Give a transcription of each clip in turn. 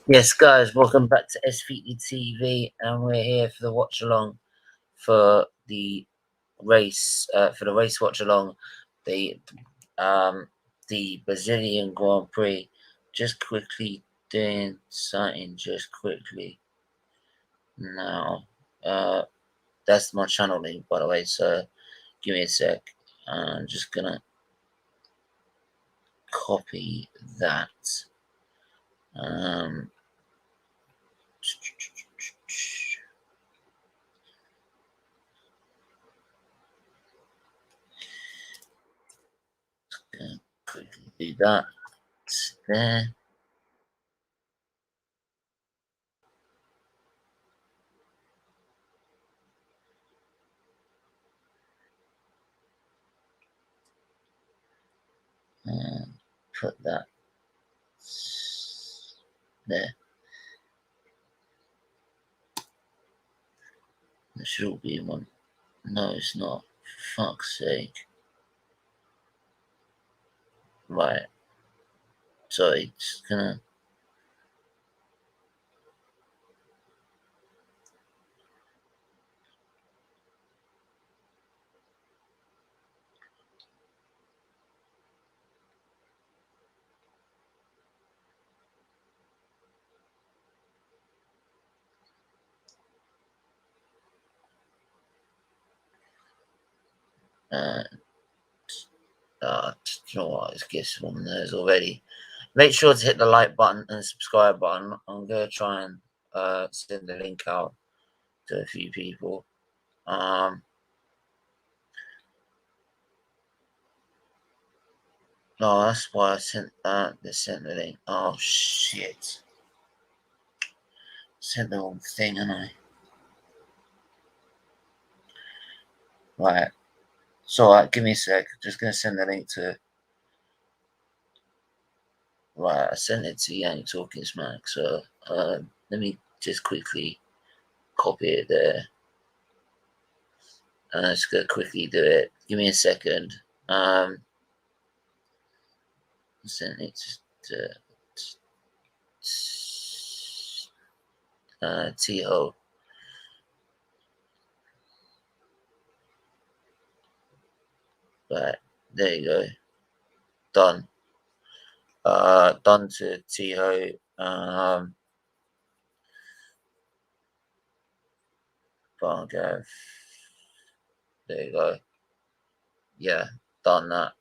Yes, guys, welcome back to SFeatleyTV, and we're here for the watch along for the race. For the race watch along, the Brazilian Grand Prix. Just quickly doing something. Just quickly now. That's my channel link, by the way. So give me a sec. I'm just gonna copy that. Quickly do that there. And put that there. There should be one. No, it's not. For fuck's sake. Right. So it's gonna. You know what? It's guess one of those already. Make sure to hit the like button and subscribe button. I'm gonna try and send the link out to a few people. No, that's why I sent the link. Oh shit! Sent the wrong thing, haven't I? Right. So give me a sec. Just gonna send the link to. Right, I sent it to Young Talking Smack. So let me just quickly copy it there. I'm just gonna quickly do it. Give me a second. Send it to Tycho. Right, there you go. Done. Done to Tycho. Bargav. There you go. Yeah, done that.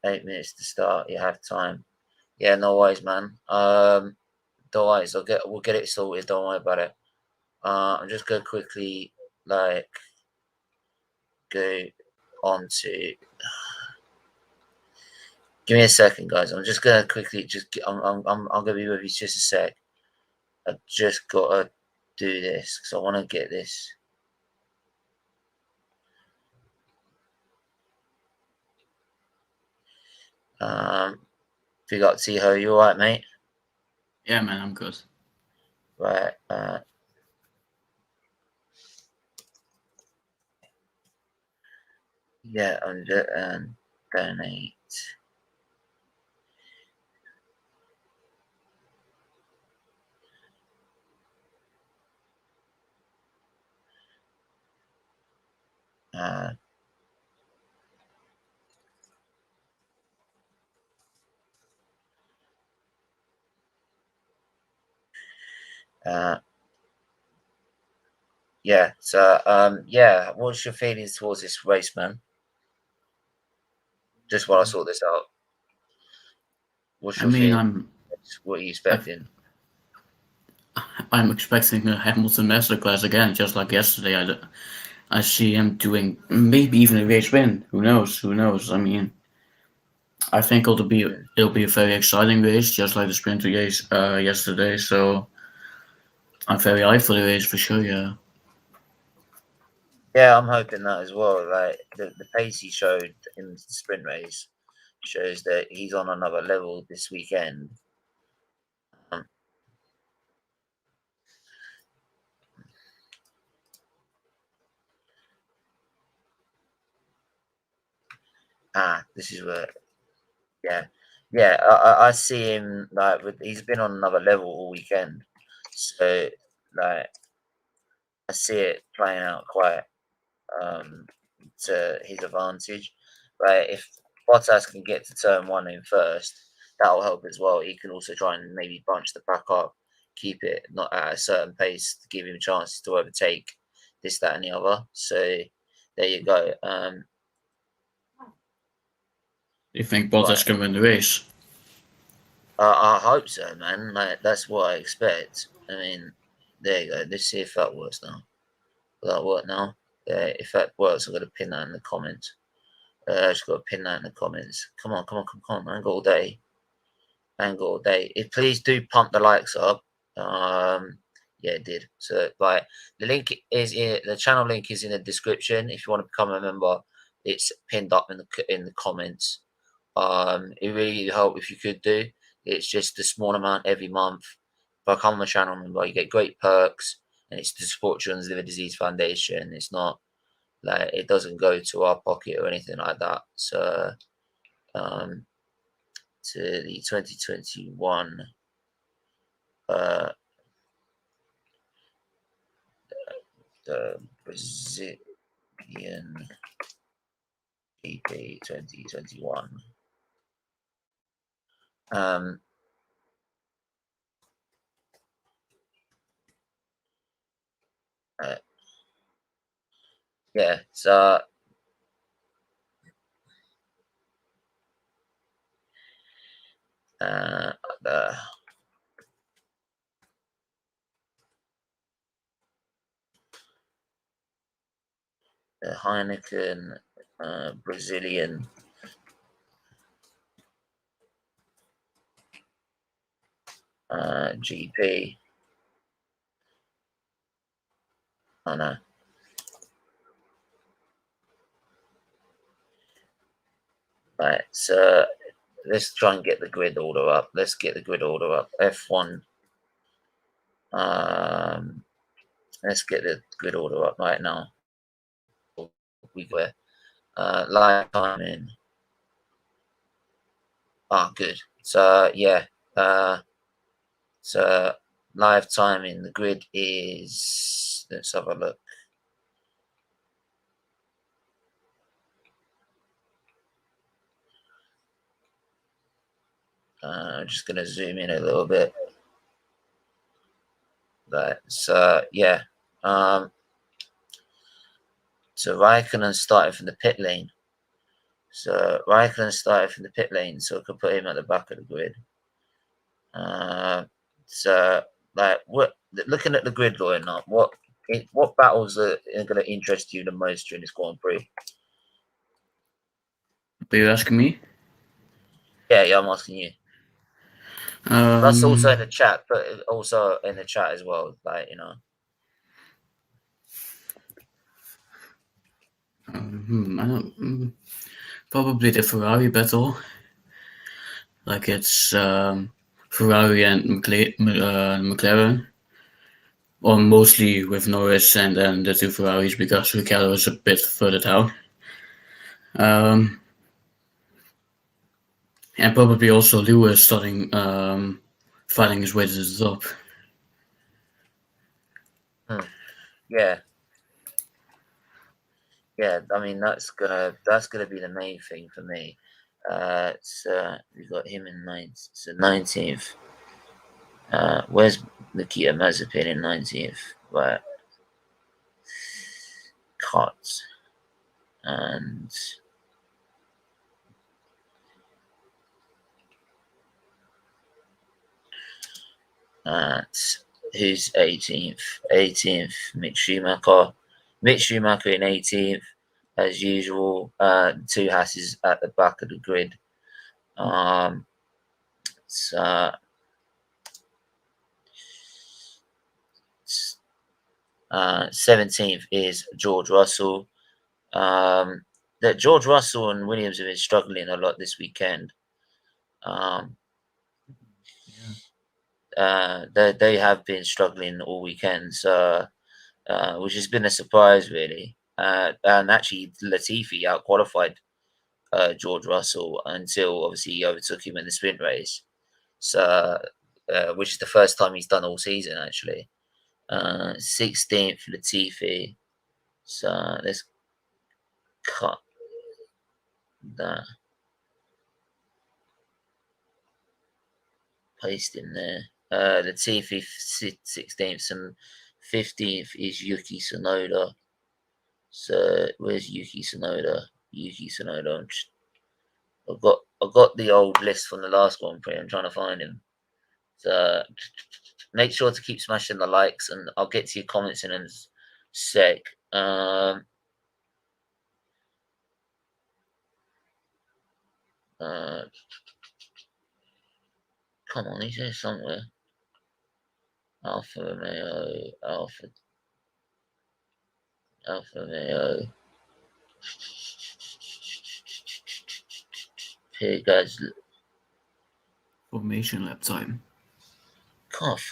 8 minutes to start. You have time. Yeah, no worries, man. Don't worry. We'll get it sorted. Don't worry about it. I'm just gonna quickly go on to. Give me a second, guys. I'm just gonna quickly I'm gonna be with you just a sec. I just gotta do this because I want to get this. Big up Tycho, you alright, mate? Yeah, man, I'm good. Right. Yeah, I'm just donate. Yeah. So yeah. What's your feelings towards this race, man? Just while I sort this out. What's your feeling? What are you expecting? I'm expecting a Hamilton masterclass again, just like yesterday. I see him doing maybe even a race win. Who knows? Who knows? I mean, I think it'll be a very exciting race, just like the sprint race yesterday. So I'm very hyped for the race for sure. Yeah. Yeah, I'm hoping that as well. Like the pace he showed in the sprint race shows that he's on another level this weekend. This is where, yeah. I see him like he's been on another level all weekend, so like I see it playing out quite to his advantage. But if Bottas can get to turn one in first, that'll help as well. He can also try and maybe bunch the back up, keep it not at a certain pace to give him chances to overtake this, that, and the other. So there you go. You think Bottas can win the race? I hope so, man. Like, that's what I expect. I mean, there you go. Let's see if that works now. Will that work now? Yeah, if that works, I'm going to pin that in the comments. I just got to pin that in the comments. Come on. I ain't got all day. Please do pump the likes up. Yeah, it did. So, like, the link is in the channel link is in the description. If you want to become a member, it's pinned up in the comments. It really would help if you could do. It's just a small amount every month. Become a channel member, you get great perks, and it's to support Children's Liver Disease Foundation. It's not like it doesn't go to our pocket or anything like that. So, to the 2021 the Brazilian GP 2021. Yeah, so the Heineken Brazilian GP. Oh no. Right, so let's try and get the grid order up. Let's get the grid order up. F1. Let's get the grid order up right now. We go live timing. Good. So yeah. So live timing. The grid is. Let's have a look. I'm just gonna zoom in a little bit. Right. So yeah. So Raikkonen started from the pit lane. So Raikkonen started from the pit lane, so I could put him at the back of the grid. So like, what? Looking at the grid line up, what battles are going to interest you the most during this Grand Prix? Are you asking me? Yeah, I'm asking you. That's also in the chat, but also in the chat as well. Like, you know. I don't. Probably the Ferrari battle. Like it's Ferrari and McLaren, or mostly with Norris and then the two Ferraris because Ricciardo is a bit further down. And probably also Lewis starting fighting his way to the top. Yeah. Yeah, I mean that's gonna be the main thing for me. So we've got him in 9th. So 19th. Where's Nikita Mazepin in 19th? Right. Cut. And who's 18th? 18th, Mick Schumacher. Mick Schumacher in 18th, as usual. 2 Hasses at the back of the grid. So 17th is George Russell. That George Russell and Williams have been struggling a lot this weekend. They have been struggling all weekend, so which has been a surprise, really. And actually, Latifi out qualified George Russell until obviously he overtook him in the sprint race. So, which is the first time he's done all season actually. 16th Latifi. So let's cut that. Paste in there. Latifi 16th and 15th is Yuki Tsunoda. So where's Yuki Tsunoda? Yuki Tsunoda. I've got the old list from the last Grand Prix. I'm trying to find him. So make sure to keep smashing the likes, and I'll get to your comments in a sec. Come on, he's here somewhere. Alfa Romeo, Alfa Romeo. Here guys. Formation lap time. Can't. I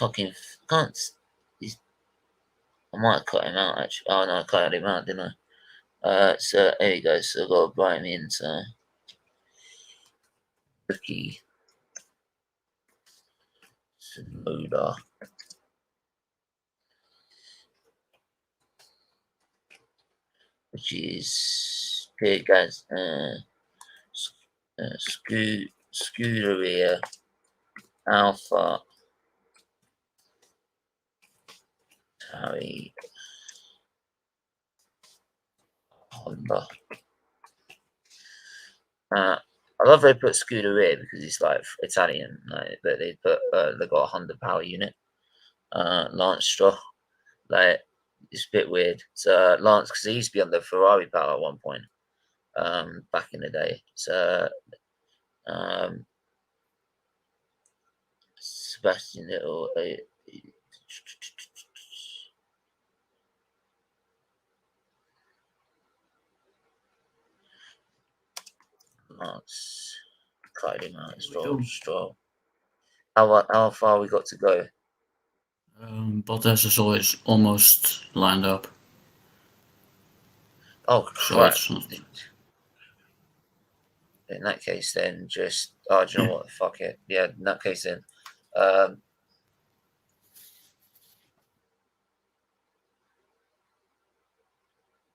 might have cut him out actually. Oh no, I cut him out, didn't I? So there you go. So I've got to buy him in. So Rookie Tsunoda. Which is here guys. Scuderia Alpha Harry Honda. I love they put Scuderia because it's like Italian, like, but they put they got a Honda power unit. Lance Stroll, like it's a bit weird. So Lance, because he used to be on the Ferrari power at one point, back in the day. So Sebastian Little. Lance, cut him out. Stroll. How far we got to go? Bottas is always almost lined up. Oh crap! So in that case, then just do you know what? Fuck it. Yeah, in that case, then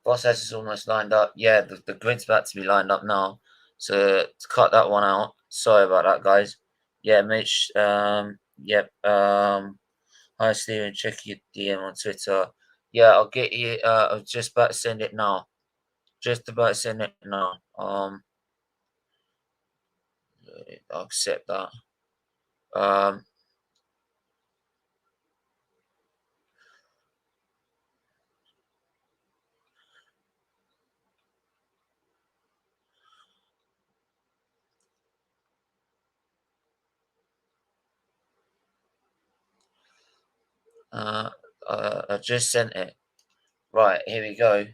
Bottas is almost lined up. Yeah, the grid's about to be lined up now. So to cut that one out. Sorry about that, guys. Yeah, Mitch. Yep. Hi, Steven. Check your DM on Twitter. Yeah, I'll get you. I was just about to send it now. Just about to send it now. I'll accept that. I just sent it. Right, here we go.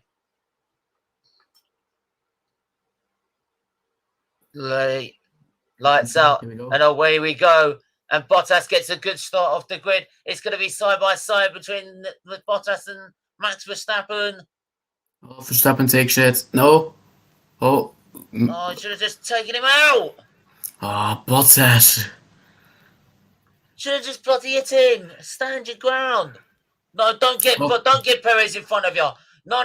Lights out, and away we go. And Bottas gets a good start off the grid. It's going to be side by side between Bottas and Max Verstappen. Oh, Verstappen takes it. No. Oh. Oh, I should have just taken him out. Ah, Bottas. Should have just bloody hit him. Stand your ground. No, don't get Perez in front of you. No.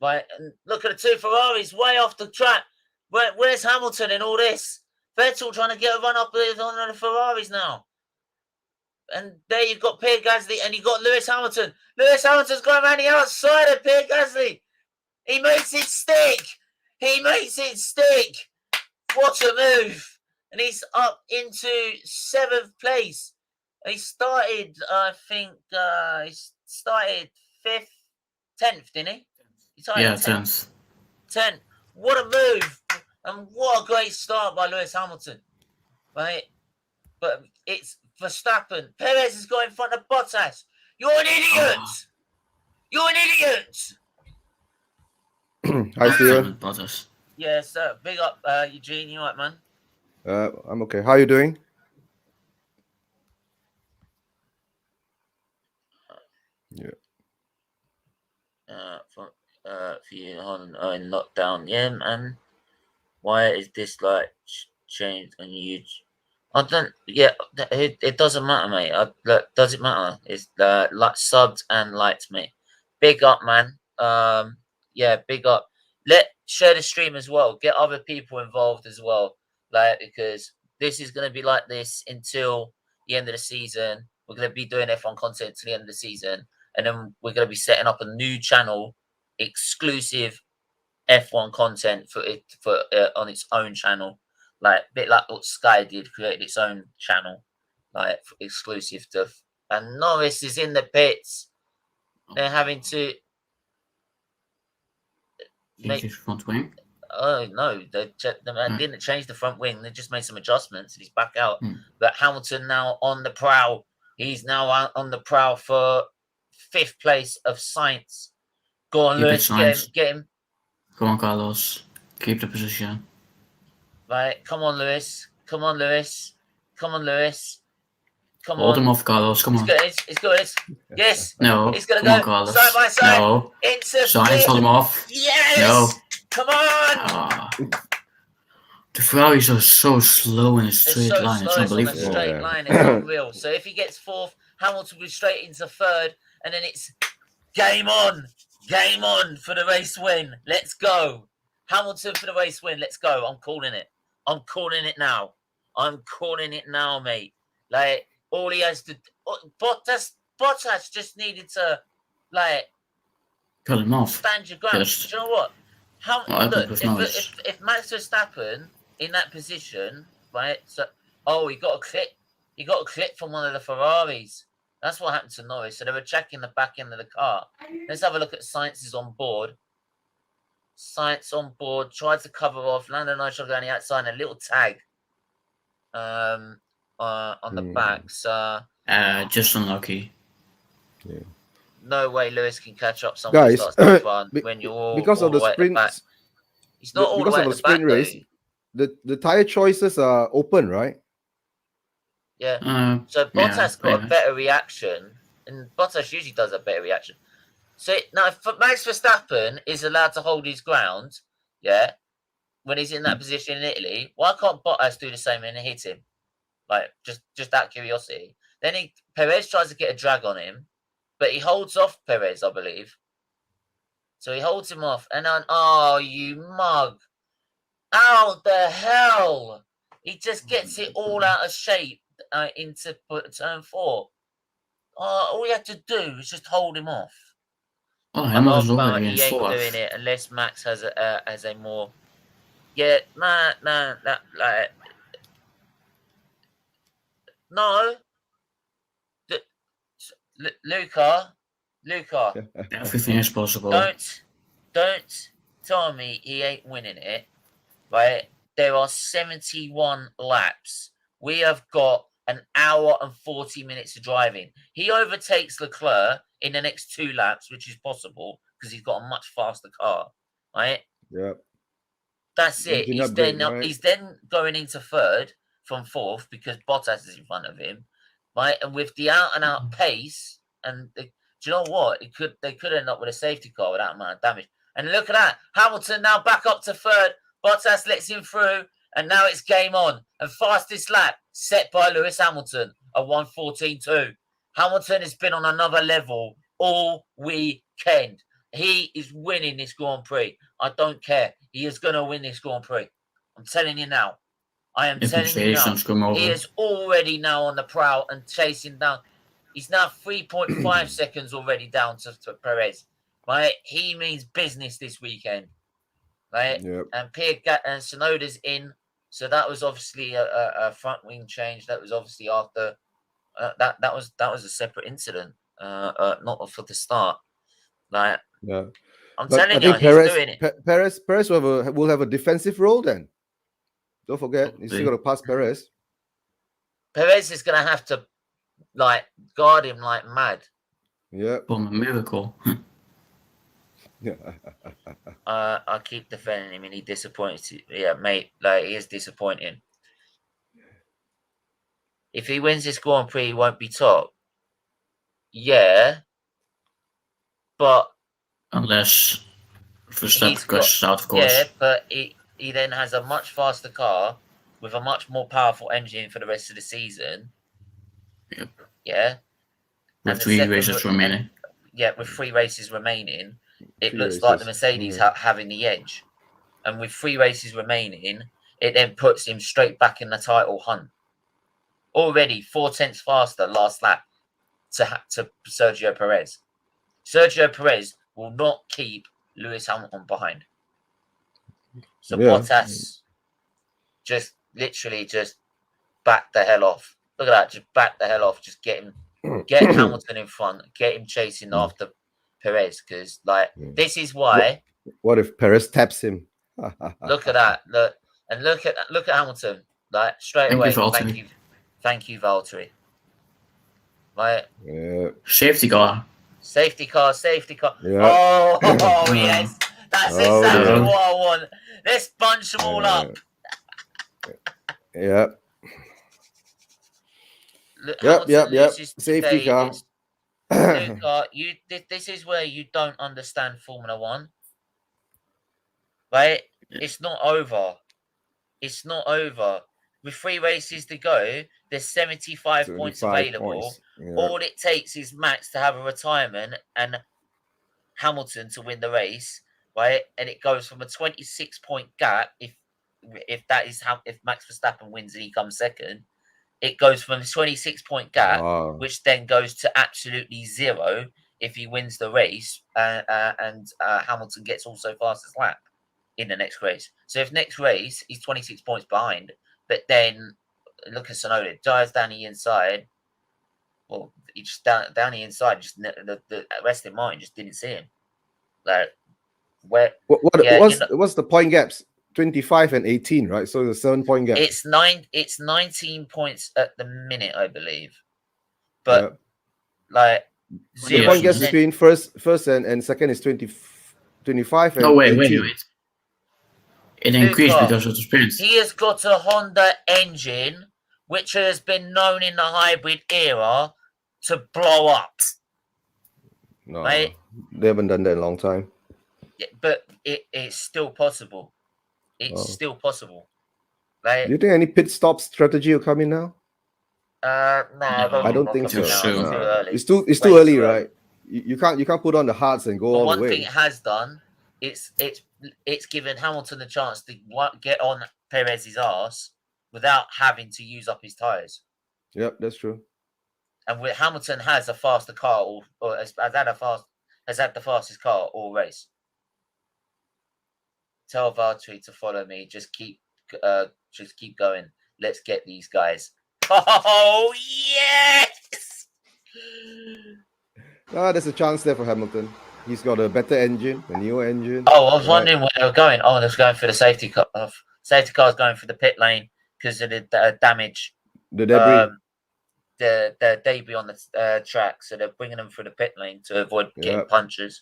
Right, and look at the two Ferraris way off the track. Where's Hamilton in all this? Vettel trying to get a run up on the Ferraris now. And there you've got Pierre Gasly and you've got Lewis Hamilton. Lewis Hamilton's going around the outside of Pierre Gasly. He makes it stick. What a move. And he's up into 7th place. He started, I think, he started 5th, 10th, didn't he? Yeah, 10th. 10th. What a move. And what a great start by Lewis Hamilton. Right? But it's Verstappen. Perez is going in front of Bottas. You're an idiot. You're an idiot. Hi, Steven. Bottas. Yeah, sir. Big up, Eugene. You right, man? I'm okay. How are you doing? Yeah. for you on lockdown. Yeah, man. Why is this like changed on YouTube? I don't. Yeah, it doesn't matter, mate. Look, does it matter? It's like subbed and liked me. Big up, man. Yeah, big up. Share the stream as well. Get other people involved as well. Like, because this is gonna be like this until the end of the season. We're gonna be doing F1 content to the end of the season, and then we're gonna be setting up a new channel, exclusive F1 content for it on its own channel, like a bit like what Sky did, created its own channel, like exclusive stuff. And Norris is in the pits. They're having to Change his front wing. Oh no, they didn't change the front wing. They just made some adjustments, and he's back out. But Hamilton now on the prowl. He's now out on the prowl for 5th place of Sainz. Go on, Lewis, get him. Go on, Carlos. Keep the position. Right, come on, Lewis. Come on, Lewis. Come on, Lewis. Come Hold on. him off, Carlos. Come on. It's good. Yes. No. He's gonna come go on, Carlos. side by side. No. Sainz, hold him off. Yes. No. Come on. The Ferraris are so slow in a straight line. Slow, it's unbelievable. on a straight line. It's unreal. So if he gets 4th, Hamilton will be straight into 3rd, and then it's game on. Game on for the race win. Let's go. Hamilton for the race win. Let's go. I'm calling it. I'm calling it now. I'm calling it now, mate. Like, all he has to... Bottas just needed to, like... Cut him off. Stand your ground. Just... Do you know what? Look, nice. if Max Verstappen in that position, right? So, he got a clip. He got a clip from one of the Ferraris. That's what happened to Norris. So they were checking the back end of the car. Let's have a look at Sainz is on board. Sainz on board. Tried to cover off. Lando Norris on the outside. And a little tag on the back. So just unlucky. Yeah. No way Lewis can catch up someone Guys, starts to run when you're all, because all of the sprint. He's not all the way at the back, race. The tire choices are open, right? Yeah. So Bottas got a better reaction, and Bottas usually does a better reaction. So now, if Max Verstappen is allowed to hold his ground, when he's in that position in Italy, why can't Bottas do the same and hit him? Like just out of curiosity. Then Perez tries to get a drag on him, but he holds off Perez, I believe. So he holds him off, and then you mug! How the hell? He just gets it all out of shape into turn 4. All we have to do is just hold him off. I'm not already in 4th. Doing it unless Max has a more. Yeah, like no. Luca. Everything is possible. Don't tell me he ain't winning it. Right? There are 71 laps. We have got an hour and 40 minutes of driving. He overtakes Leclerc in the next 2 laps, which is possible because he's got a much faster car. Right? Yep. That's it. He's then going into 3rd from 4th because Bottas is in front of him. Right? And with the out and out pace, and do you know what? They could end up with a safety car with that amount of damage. And look at that. Hamilton now back up to 3rd. Bottas lets him through, and now it's game on. And fastest lap set by Lewis Hamilton, a 1:14.2. Hamilton has been on another level all weekend. He is winning this Grand Prix. I don't care. He is going to win this Grand Prix. I'm telling you now. I am telling you now. He is already now on the prowl and chasing down. He's now 3.5 seconds already down to Perez. Right? He means business this weekend. Right? Yep. And and Tsunoda's in. So that was obviously a front wing change. That was obviously after that was a separate incident. Not for the start. Like I'm telling you, he's doing it. Perez will have a defensive role then. Don't forget, he's still gonna pass Perez. Perez is gonna have to guard him like mad. Yeah. From a miracle. I keep defending him, and he disappoints. Yeah, mate, he is disappointing. If he wins this Grand Prix, he won't be top. Yeah, but unless Verstappen crashes out, of course. Yeah, but he then has a much faster car with a much more powerful engine for the rest of the season. Yep. Yeah. With 3 races remaining. Yeah, with 3 races remaining, it looks like the Mercedes having the edge. And with 3 races remaining, it then puts him straight back in the title hunt. Already 4 tenths faster last lap to Sergio Perez. Sergio Perez will not keep Lewis Hamilton behind. So Bottas just literally just back the hell off. Look at that, just back the hell off. Just get Hamilton in front, get him chasing after Perez, because this is why. What if Perez taps him? Look at that. Look at Hamilton. Like straight away. Thank you, Valtteri. Right. Yeah. Safety car. Safety car. Yeah. Oh yes. That's exactly what I want. Let's bunch them all up. Yeah. Yep. Safety car. This is where you don't understand Formula One. Right? It's not over. With 3 races to go, there's 75 points available. Yeah. All it takes is Max to have a retirement and Hamilton to win the race, right? And it goes from a 26-point gap if Max Verstappen wins and he comes second. It goes from a 26-point gap, which then goes to absolutely 0 if he wins the race, and Hamilton gets also fastest lap in the next race. So if next race he's 26 points behind, but then look at Tsunoda, dives down the inside. Well, he just down the inside, just the Aston Martin just didn't see him. Like what's the point gaps? 25 and 18, right? So the 7-point gap. It's 19 points at the minute, I believe. But the point gaps between first and second is 25 and no, wait. 18. It increased because of the sprints. He has got a Honda engine, which has been known in the hybrid era to blow up. No, right? They haven't done that in a long time. Yeah, but it's still possible. It's still possible. Like, do you think any pit stop strategy will come in now? No, I don't think so. It's too early. It's too early, right? You can't put on the hards and go all the way. One thing it has done, it's given Hamilton the chance to get on Perez's arse without having to use up his tires. Yep, that's true. And with Hamilton has a faster car, or has had the fastest car all race. Tell Valtteri to follow me. Just keep going. Let's get these guys. Oh yes! There's a chance there for Hamilton. He's got a better engine, a newer engine. Oh, I was wondering where they were going. Oh, they're going for the safety car. Safety car's going for the pit lane because of the damage. The debris. The debris on the track. So they're bringing them through the pit lane to avoid getting punches.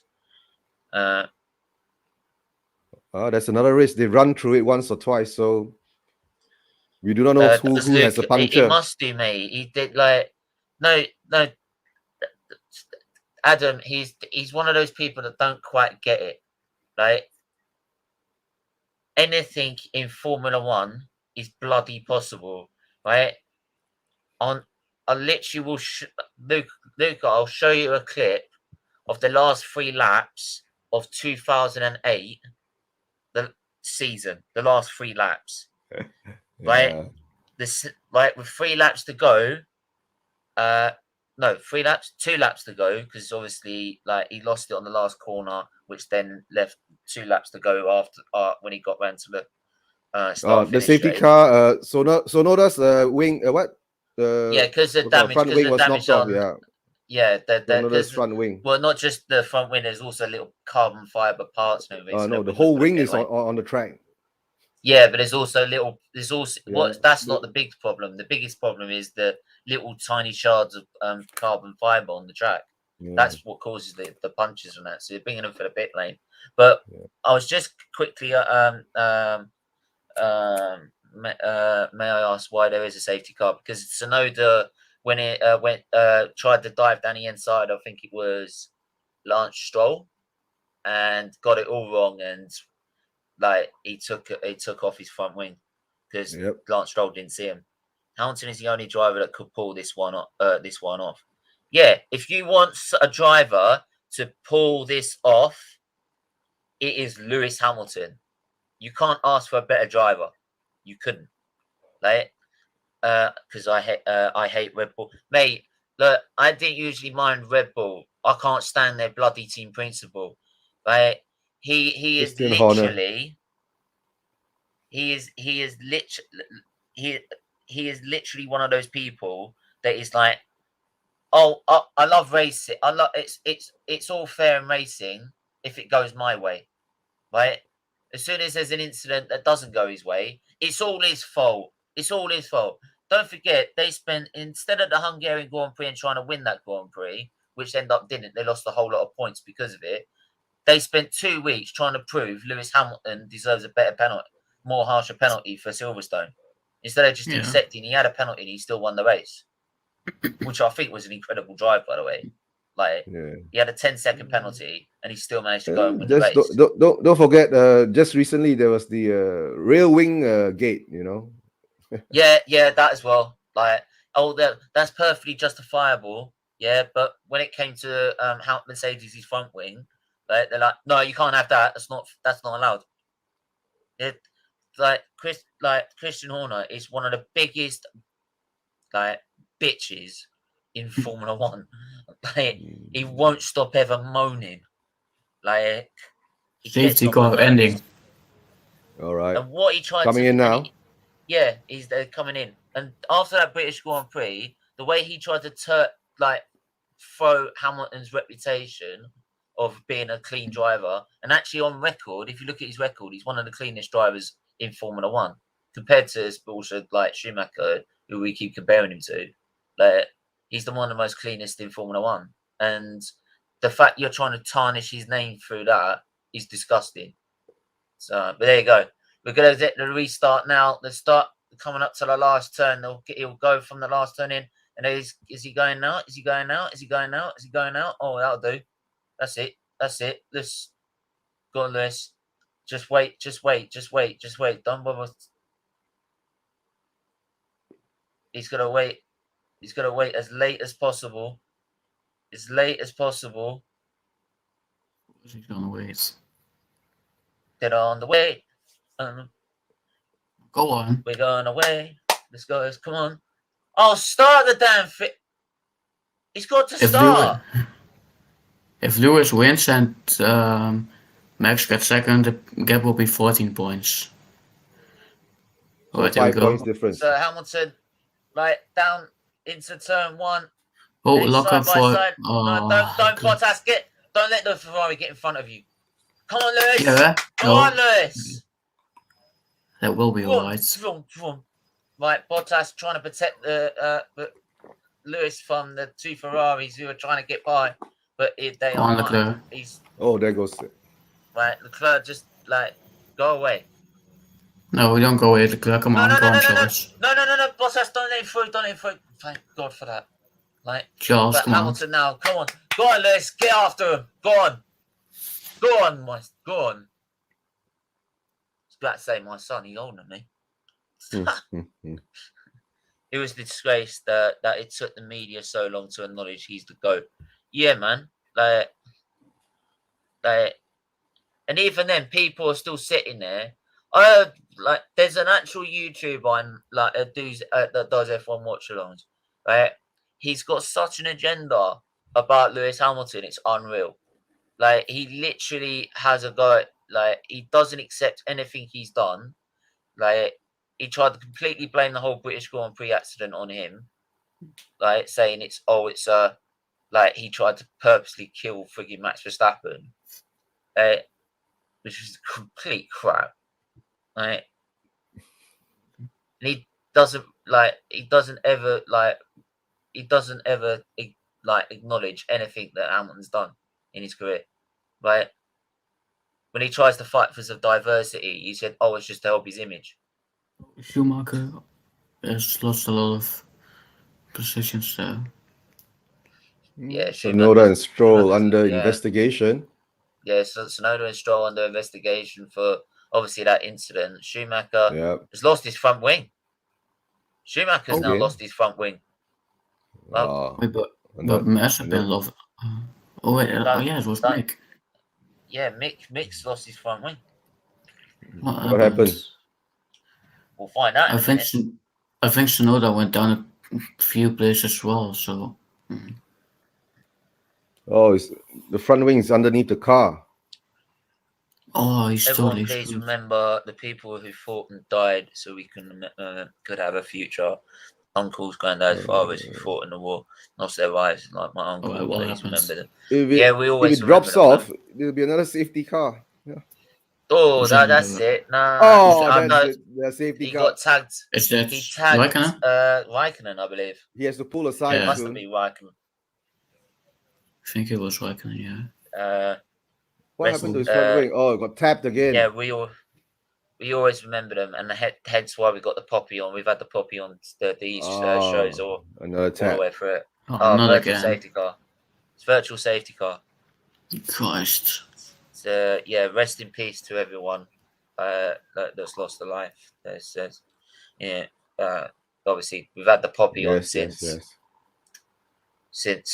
That's another race. They run through it once or twice, so we do not know who has a puncture. He must do, mate. He did no. Adam, he's one of those people that don't quite get it. Right? Anything in Formula One is bloody possible, right? I literally will Luca, I'll show you a clip of the last 3 laps of 2008, the season, the last 3 laps, right? Right, with 3 laps to go, 2 laps to go, because obviously, he lost it on the last corner, which then left 2 laps to go after when he got round to the safety car. Sonoda's wing. What? Because the damage. Front wing was knocked off. Yeah, the front wing. Well, not just the front wing. There's also little carbon fiber parts. No, the whole wing is on the track. Yeah, but there's also that's not the big problem. The biggest problem is the little tiny shards of carbon fiber on the track. Yeah. That's what causes the punches and that. So you're bringing them for the pit lane. But I was just quickly may I ask why there is a safety car? Because Tsunoda, when it tried to dive down the inside, I think it was Lance Stroll. and got it all wrong, and like he took off his front wing because Lance Stroll didn't see him. Hamilton is the only driver that could pull this one off. Yeah, if you want a driver to pull this off, it is Lewis Hamilton. You can't ask for a better driver. You couldn't, like, because I hate Red Bull, mate. Look, I didn't usually mind Red Bull. I can't stand their bloody team principal. Right? He is literally one of those people that is like, oh, I love racing. I love it's all fair in racing if it goes my way, right? As soon as there's an incident that doesn't go his way, it's all his fault. It's all his fault. Don't forget, they spent, instead of the Hungarian Grand Prix and trying to win that Grand Prix, which ended up didn't, they lost a whole lot of points because of it. They spent 2 weeks trying to prove Lewis Hamilton deserves a better penalty, more harsher penalty for Silverstone. Instead of just accepting he had a penalty and he still won the race, which I think was an incredible drive, by the way. Like, he had a 10-second penalty and he still managed to go and win the race. Don't forget, just recently there was the rail wing gate, you know. yeah, that as well. Like, that's perfectly justifiable. Yeah, but when it came to how Mercedes' front wing, they're like, no, you can't have that. That's not allowed. Christian Horner is one of the biggest bitches in Formula One. Like, he won't stop ever moaning. Like, safety car ending. All right. And what he tried coming in now. He's coming in. And after that British Grand Prix, the way he tried to throw Hamilton's reputation of being a clean driver, and actually on record, if you look at his record, he's one of the cleanest drivers in Formula One compared to his bullshit like Schumacher, who we keep comparing him to. Like, he's one of the most cleanest in Formula One, and the fact you're trying to tarnish his name through that is disgusting. So, but there you go. We're gonna get the restart now. The start coming up to the last turn. He'll go from the last turn in, and is he going now? Is he going out? Is he going out? Is he going out? Oh, that'll do. That's it. Let's go on, Lewis. Just wait. Don't bother. He's gonna wait. He's gonna wait as late as possible. As late as possible. He's gonna wait. Get on the way. Go on. We're going away. Let's go. Come on. Oh, start the damn fit. He's got to start. If Lewis wins and Max gets second, the gap will be 14 points. So 5 points difference. So Hamilton, down into turn 1. Oh, lock up for. Oh, no, don't Bottas don't let the Ferrari get in front of you. Come on, Lewis. Yeah. Come on, Lewis. That will be alright. Right, Bottas trying to protect the Lewis from the 2 Ferraris who are trying to get by, but they are. Leclerc. There goes it. Right, Leclerc, just go away. No, we don't go away, Leclerc. Come on, Charles. No, Bottas, don't let him through. Thank God for that. Charles, come Hamilton on. Now, come on, go on, Lewis, get after him. Go on. I was about to say my son, he's older than me. It was the disgrace that it took the media so long to acknowledge he's the GOAT. Yeah, man. And even then, people are still sitting there. There's an actual YouTuber on that does F1 watchalongs, right? He's got such an agenda about Lewis Hamilton, it's unreal. He literally has a go at, he doesn't accept anything he's done. He tried to completely blame the whole British Grand Prix accident on him, saying he tried to purposely kill frigging Max Verstappen, which is complete crap. And he doesn't ever acknowledge anything that Hamilton's done in his career. When he tries to fight for some diversity, he said, "Oh, it's just to help his image." Schumacher has lost a lot of positions there. Yeah, Noda and Stroll under investigation. Yeah, so Tsunoda and Stroll under investigation for obviously that incident. Schumacher has lost his front wing. Schumacher's now lost his front wing. Well, but Mazepin lost. Oh wait, yeah, it was Mick. Yeah, Mick's lost his front wing. What happened? We'll find out. I think Tsunoda went down a few places as well. So. Oh, it's, the front wing is underneath the car. Oh, he's Everyone, totally please screwed. remember the people who fought and died, so we can could have a future. Uncles, granddads, fathers who fought in the war, lost their lives, like my uncle. Please remember them. We always. If it drops off, there'll be another safety car. Yeah. Oh, that's it. Nah. Oh, that's the safety car. He got tagged. Is that he tagged Raikkonen, I believe. He has to pull aside. It must have been Raikkonen. I think it was Raikkonen, yeah. What happened to his front wing? Oh, it got tapped again. Yeah, we always remember them, and hence why we got the poppy on. We've had the poppy on these shows all the way through it. Virtual safety car. It's virtual safety car. Christ. So yeah, rest in peace to everyone that's lost a life. Obviously we've had the poppy on since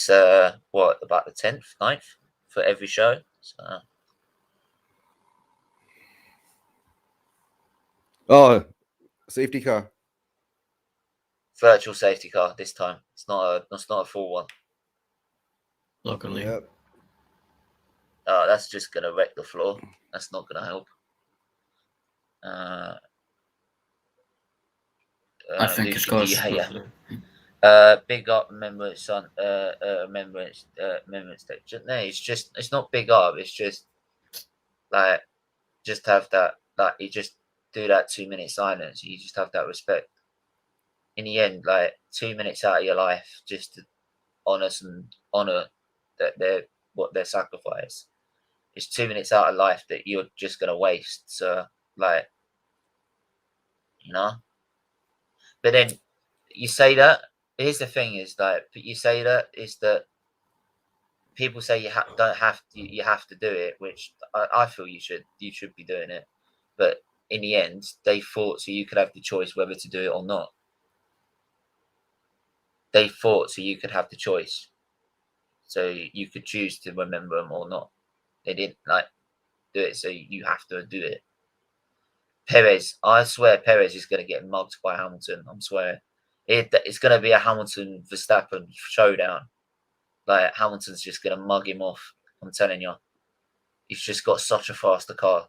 about the 10th, 9th for every show. So. Oh, safety car. Virtual safety car this time. It's not a full one. Luckily. Yep. Oh, that's just gonna wreck the floor. That's not gonna help. I think it's close. Big up Remembrance on Remembrance Day. No, it's not big up. It's just like just have that. Like you just do that 2-minute silence. You just have that respect. In the end, like 2 minutes out of your life, just to honor that their sacrifice. It's 2 minutes out of life that you're just gonna waste. So like, you know. But then you say that. Here's the thing: is like you say that is that people say you have to do it, which I feel you should be doing it. But in the end, they fought so you could have the choice whether to do it or not. They fought so you could have the choice, so you could choose to remember them or not. They didn't do it, so you have to do it. Perez, I swear, Perez is going to get mugged by Hamilton. I'm swearing. It's going to be a Hamilton Verstappen showdown. Like Hamilton's just going to mug him off. I'm telling you, he's just got such a faster car.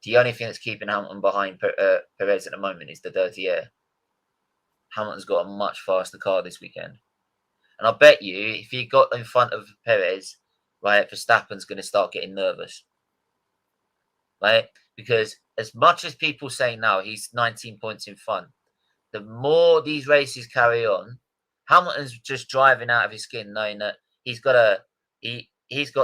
The only thing that's keeping Hamilton behind Perez at the moment is the dirty air. Hamilton's got a much faster car this weekend. And I bet you, if he got in front of Perez, right, Verstappen's going to start getting nervous. Right? Because as much as people say now he's 19 points in front, the more these races carry on, Hamilton's just driving out of his skin, knowing that he's got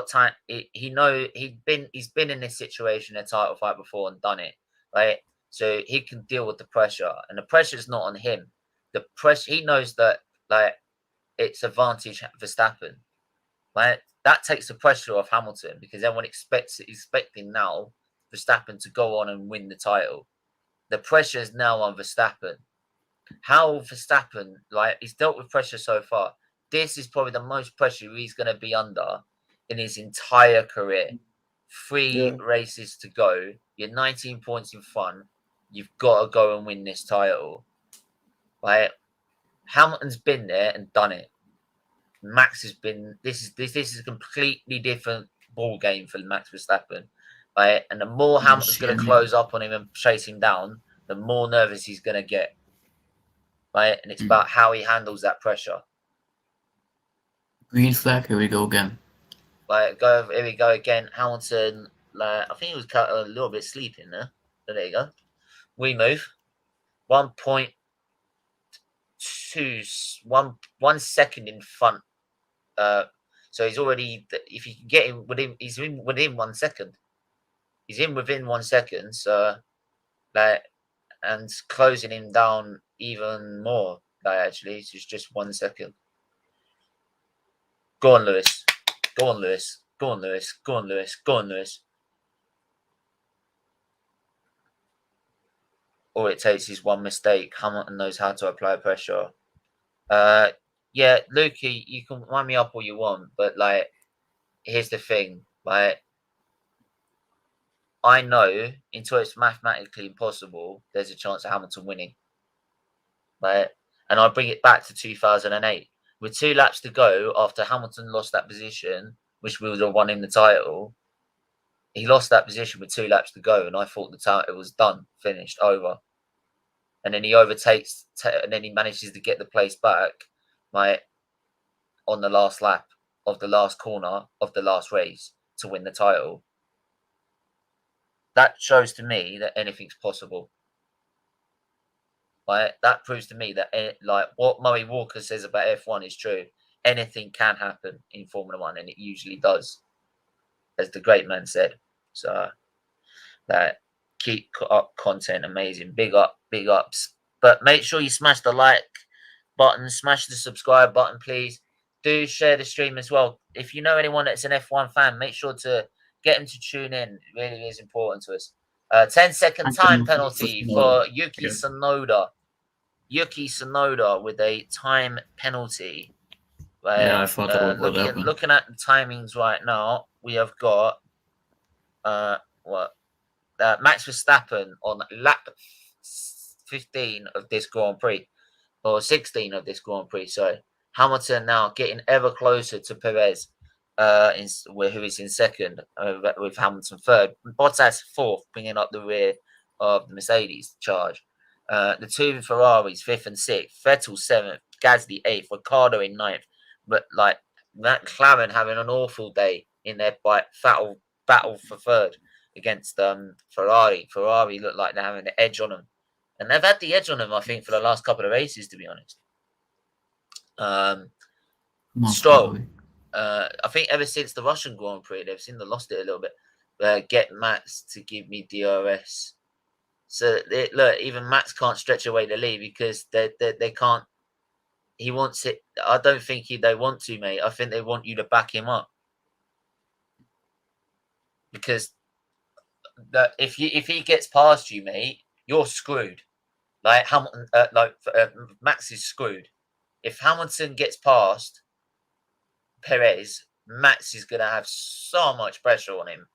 time. He's been in this situation, a title fight before, and done it, right? So he can deal with the pressure, and the pressure's not on him. The pressure, he knows that it's advantage Verstappen, right? That takes the pressure off Hamilton because everyone expecting now Verstappen to go on and win the title. The pressure is now on Verstappen. How Verstappen, he's dealt with pressure so far. This is probably the most pressure he's going to be under in his entire career. 3 races to go. You're 19 points in front. You've got to go and win this title. Right? Hamilton's been there and done it. Max has been. This is a completely different ball game for Max Verstappen. Right? And the more Hamilton's going to close up on him and chase him down, the more nervous he's going to get. Right? And it's about how he handles that pressure. Green flag, here we go again. Here we go again. Hamilton, I think he was a little bit sleeping there. But there you go. We move. 1.2, 1 second in front. So he's already, if you can get him within, he's within 1 second. He's in within 1 second. So, and closing him down even more. Actually, it's just 1 second. Go on, Lewis. Go on, Lewis. Go on, Lewis. Go on, Lewis. Go on, Lewis. All it takes is one mistake. Hamilton knows how to apply pressure. Yeah, Lukey, you can wind me up all you want, but like, here's the thing, like, I know until it's mathematically impossible, there's a chance of Hamilton winning. Right? And I'll bring it back to 2008. With 2 laps to go after Hamilton lost that position, which we would have won him the title, he lost that position with 2 laps to go, and I thought the title was done, finished, over. And then he overtakes, and then he manages to get the place back, right, on the last lap of the last corner of the last race to win the title. That shows to me that anything's possible. Right? That proves to me that like what Murray Walker says about F1 is true. Anything can happen in Formula One, and it usually does, as the great man said. So that keep up content, amazing, big ups. But make sure you smash the like button, smash the subscribe button, please. Do share the stream as well. If you know anyone that's an F1 fan, make sure to get them to tune in. It really is important to us. 10-second time penalty for Yuki Tsunoda. Yuki Tsunoda with a time penalty. Yeah, I thought that would happen. Looking at the timings right now, we have got Max Verstappen on lap 15 of this Grand Prix, or 16 of this Grand Prix. So Hamilton now getting ever closer to Perez, who is in second, with Hamilton third. Bottas fourth, bringing up the rear of the Mercedes charge. The 2 Ferraris, 5th and 6th, Vettel 7th, Gasly 8th, Ricciardo in 9th. But like McLaren having an awful day in their battle for third against Ferrari. Ferrari look like they're having the edge on them, and they've had the edge on them, I think, for the last couple of races, to be honest. Stroll, I think ever since the Russian Grand Prix, they've seemed to lost it a little bit. Get Max to give me DRS. So look, even Max can't stretch away the lead because they can't. He wants it. I don't think they want to, mate. I think they want you to back him up, because if he gets past you, mate, you're screwed. Like Hamilton, Max is screwed. If Hamilton gets past Perez, Max is gonna have so much pressure on him,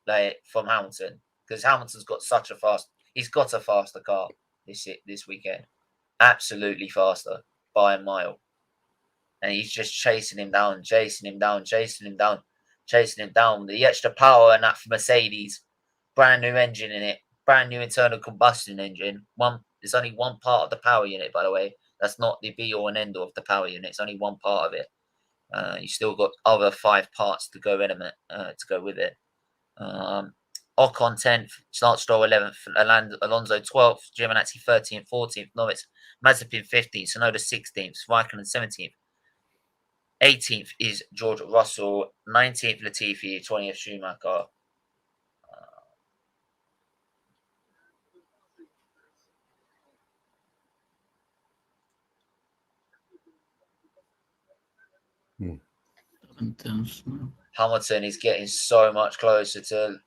like from Hamilton, because Hamilton's got such a fast. He's got a faster car this weekend, absolutely faster by a mile, and he's just chasing him down. The extra power and that for Mercedes, brand new engine in it, brand new internal combustion engine. There's only one part of the power unit, by the way. That's not the be all and end all of the power unit. It's only one part of it. You still got other 5 parts to go with it. Ocon 10th, Stroll 11th, Alonso 12th, Giovinazzi 13th, 14th, Norris, Mazepin 15th, Tsunoda 16th, Raikkonen 17th. 18th is George Russell, 19th Latifi, 20th Schumacher. Hamilton is getting so much closer to.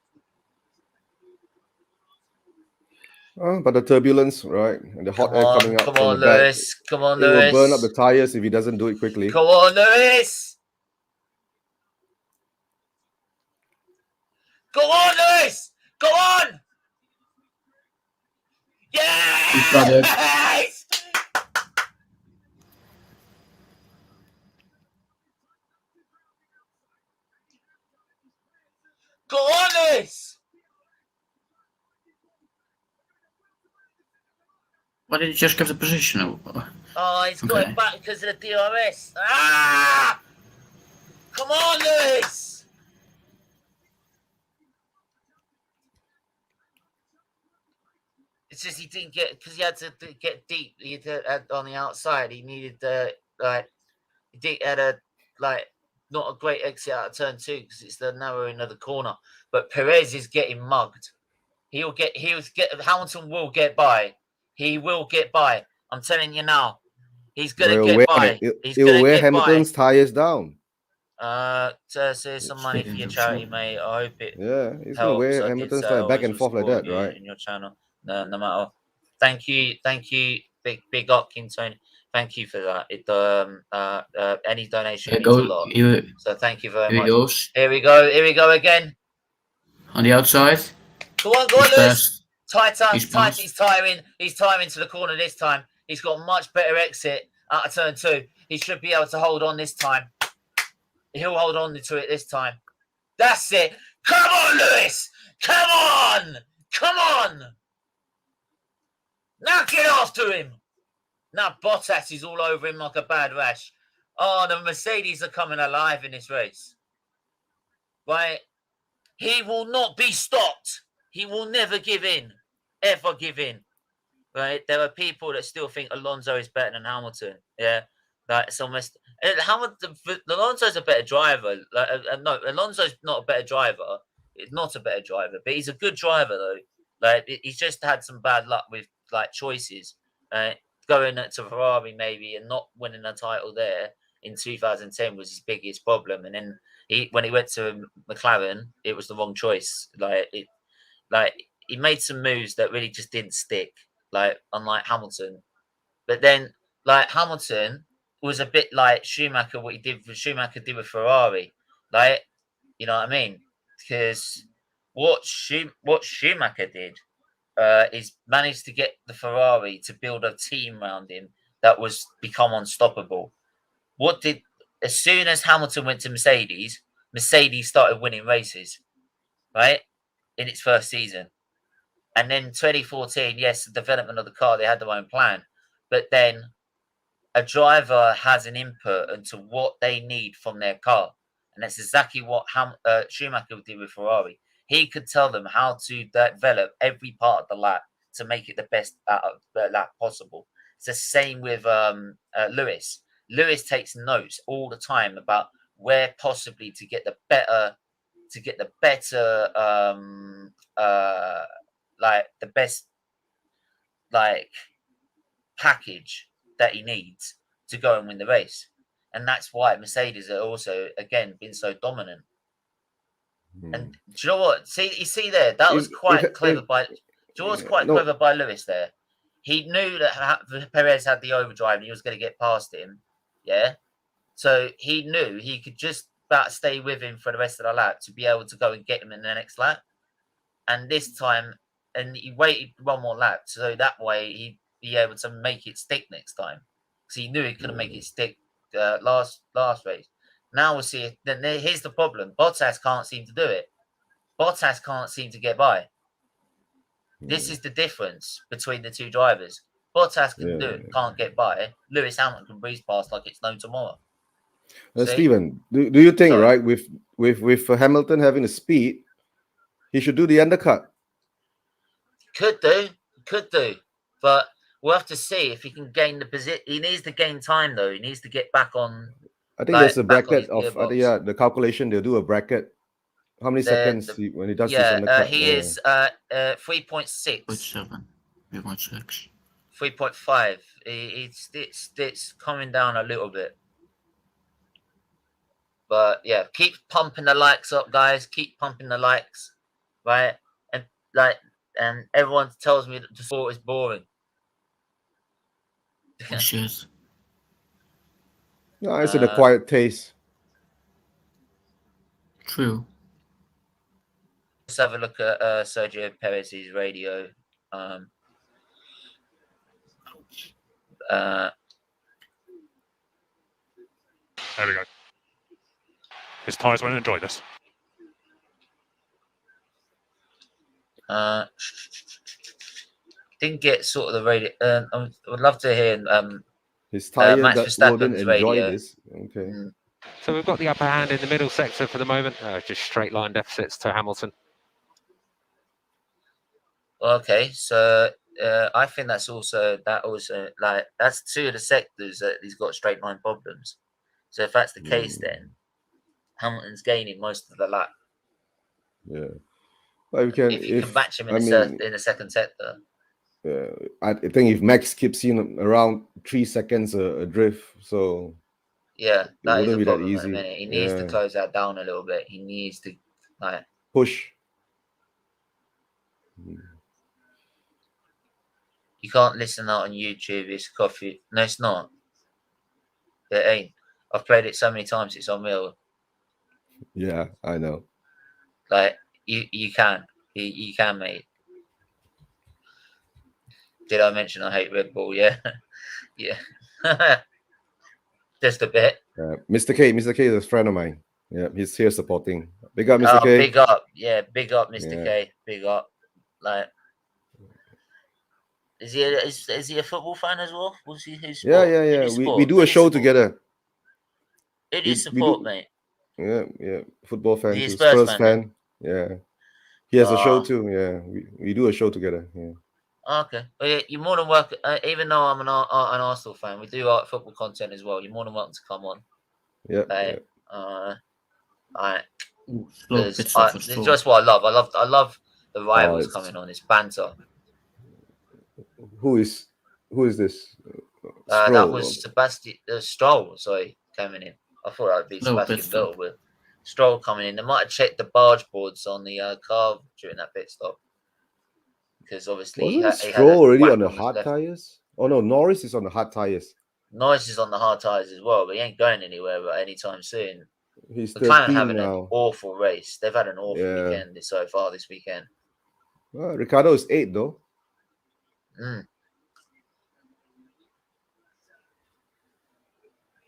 But the turbulence, right, and the hot air coming out from the Lewis. back, come on, it Lewis. will burn up the tires if he doesn't do it quickly. Come on, Lewis. Go on, Lewis. Go on. Yes. Go on, Lewis. Why did he just give the position? Oh, he's going back because of the DRS. Ah! Come on, Lewis. It's just he didn't get, because he had to get deep. He had on the outside. He needed he had a not a great exit out of turn 2 because it's the narrowing of the corner. But Perez is getting mugged. Hamilton will get by. He will get by. I'm telling you now. He's gonna get by. It will wear Hamilton's tires down. So here's some money for your charity, mate. I hope it he's gonna helps. wear I did Hamilton's say I like back always and forth like support that, you right? in your channel. No matter. Thank you, big Hopkins, Tony. Thank you for that. It any donation means a lot. So thank you very much. Goes. Here we go again. On the outside. Go on, Lewis. Tighter. He's tiring. He's tiring to the corner this time. He's got much better exit out of turn 2. He should be able to hold on this time. He'll hold on to it this time. That's it. Come on, Lewis. Come on. Now get after him. Now Bottas is all over him like a bad rash. Oh, the Mercedes are coming alive in this race. Right? He will not be stopped. He will never give in. Ever give in. Right? There are people that still think Alonso is better than Hamilton. Yeah. Like it's almost Alonso's a better driver. No, Alonso's not a better driver. Not a better driver, but he's a good driver though. Like he's just had some bad luck with like choices. Going to Ferrari maybe and not winning a title there in 2010 was his biggest problem. And then when he went to McLaren, it was the wrong choice. He made some moves that really just didn't stick. Like unlike Hamilton, but then like Hamilton was a bit like Schumacher. What Schumacher did with Ferrari, like you know what I mean? Because what Schumacher did is managed to get the Ferrari to build a team around him that was become unstoppable. As soon as Hamilton went to Mercedes started winning races, right, in its first season. And then 2014, yes, the development of the car, they had their own plan. But then a driver has an input into what they need from their car. And that's exactly what Schumacher did with Ferrari. He could tell them how to develop every part of the lap to make it the best out of the lap possible. It's the same with Lewis. Lewis takes notes all the time about where possibly to get the better like the best like package that he needs to go and win the race. And that's why Mercedes are also again been so dominant. And do you know what? You see there, that was quite clever by clever by Lewis there. He knew that Perez had the overdrive and he was going to get past him. Yeah. So he knew he could just about stay with him for the rest of the lap to be able to go and get him in the next lap. And this time, and he waited one more lap, so that way he'd be able to make it stick next time. Because he knew he couldn't make it stick last race. Now we'll see. Then here's the problem: Bottas can't seem to do it. Bottas can't seem to get by. This is the difference between the two drivers. Bottas can do it, can't get by. Lewis Hamilton can breeze past like it's no tomorrow. Stephen, do you think right with Hamilton having the speed, he should do the undercut? Could do, but we'll have to see if he can gain the position. He needs to gain time though. He needs to get back on. I think there's a bracket of the calculation. They'll do a bracket. How many seconds when he does this undercut? He is 3.6. 3.6. 3.5. It's coming down a little bit. But yeah, keep pumping the likes up, guys. Keep pumping the likes, right? And everyone tells me that the sport is boring. Cheers. No, it's an acquired taste. True. Let's have a look at Sergio Perez's radio. There we go. His tyres won't enjoy this. Didn't get sort of the radio. I would love to hear his tyre Max that Verstappen's wouldn't enjoy radio. this. Okay. So we've got the upper hand in the middle sector for the moment. Just straight line deficits to Hamilton. Okay, so I think that's also like that's two of the sectors that he's got straight line problems. So if that's the case, then Hamilton's gaining most of the lap. Yeah, well, if you can match him in the second sector. I think if Max keeps him around 3 seconds adrift, so Yeah, that is wouldn't a be that problem at the easy. minute. He needs to Yeah. close that down a little bit. He needs to like Push. you can't listen out on YouTube. It's coffee. No, it's not. It ain't. I've played it so many times. It's unreal. Yeah, I know. Like you can, you can, mate. Did I mention I hate Red Bull? Yeah, yeah. Just a bit. Mr. K is a friend of mine. Yeah, he's here supporting. Big up, Mr. Oh, K. big up. Yeah, big up, Mr. Yeah. K. Big up. Like, is he a football fan as well? Was he who sport? Yeah. We Sport? do a show together. Who do you support, mate? Yeah. Football fan Is he too. a Spurs Spurs fan. Yeah. He has a show Oh. too. Yeah. We do a show together. Yeah. Okay. Well, yeah, you're more than welcome. Even though I'm an Arsenal fan, we do football content as well. You're more than welcome to come on. Yeah. Like, alright. Ooh, slow Because bits off a it's slow. just what I love. I love the rivals it's- coming on. It's banter. Who is this? That Stroll. was Sebastian Stroll. Sorry, coming in. I thought that would be Slow Sebastian pit stop. Vettel, but Stroll coming in. They might have checked the barge boards on the car during that pit stop because obviously Wasn't he had Stroll a already whack on the his hard left. tires? Oh no, Norris is on the hard tires. Norris is on the hard tires as well, but he ain't going anywhere but anytime soon. He's McLaren 13 having now. an awful race. They've had an awful Yeah. weekend so far this weekend. Well, Ricardo is 8 though.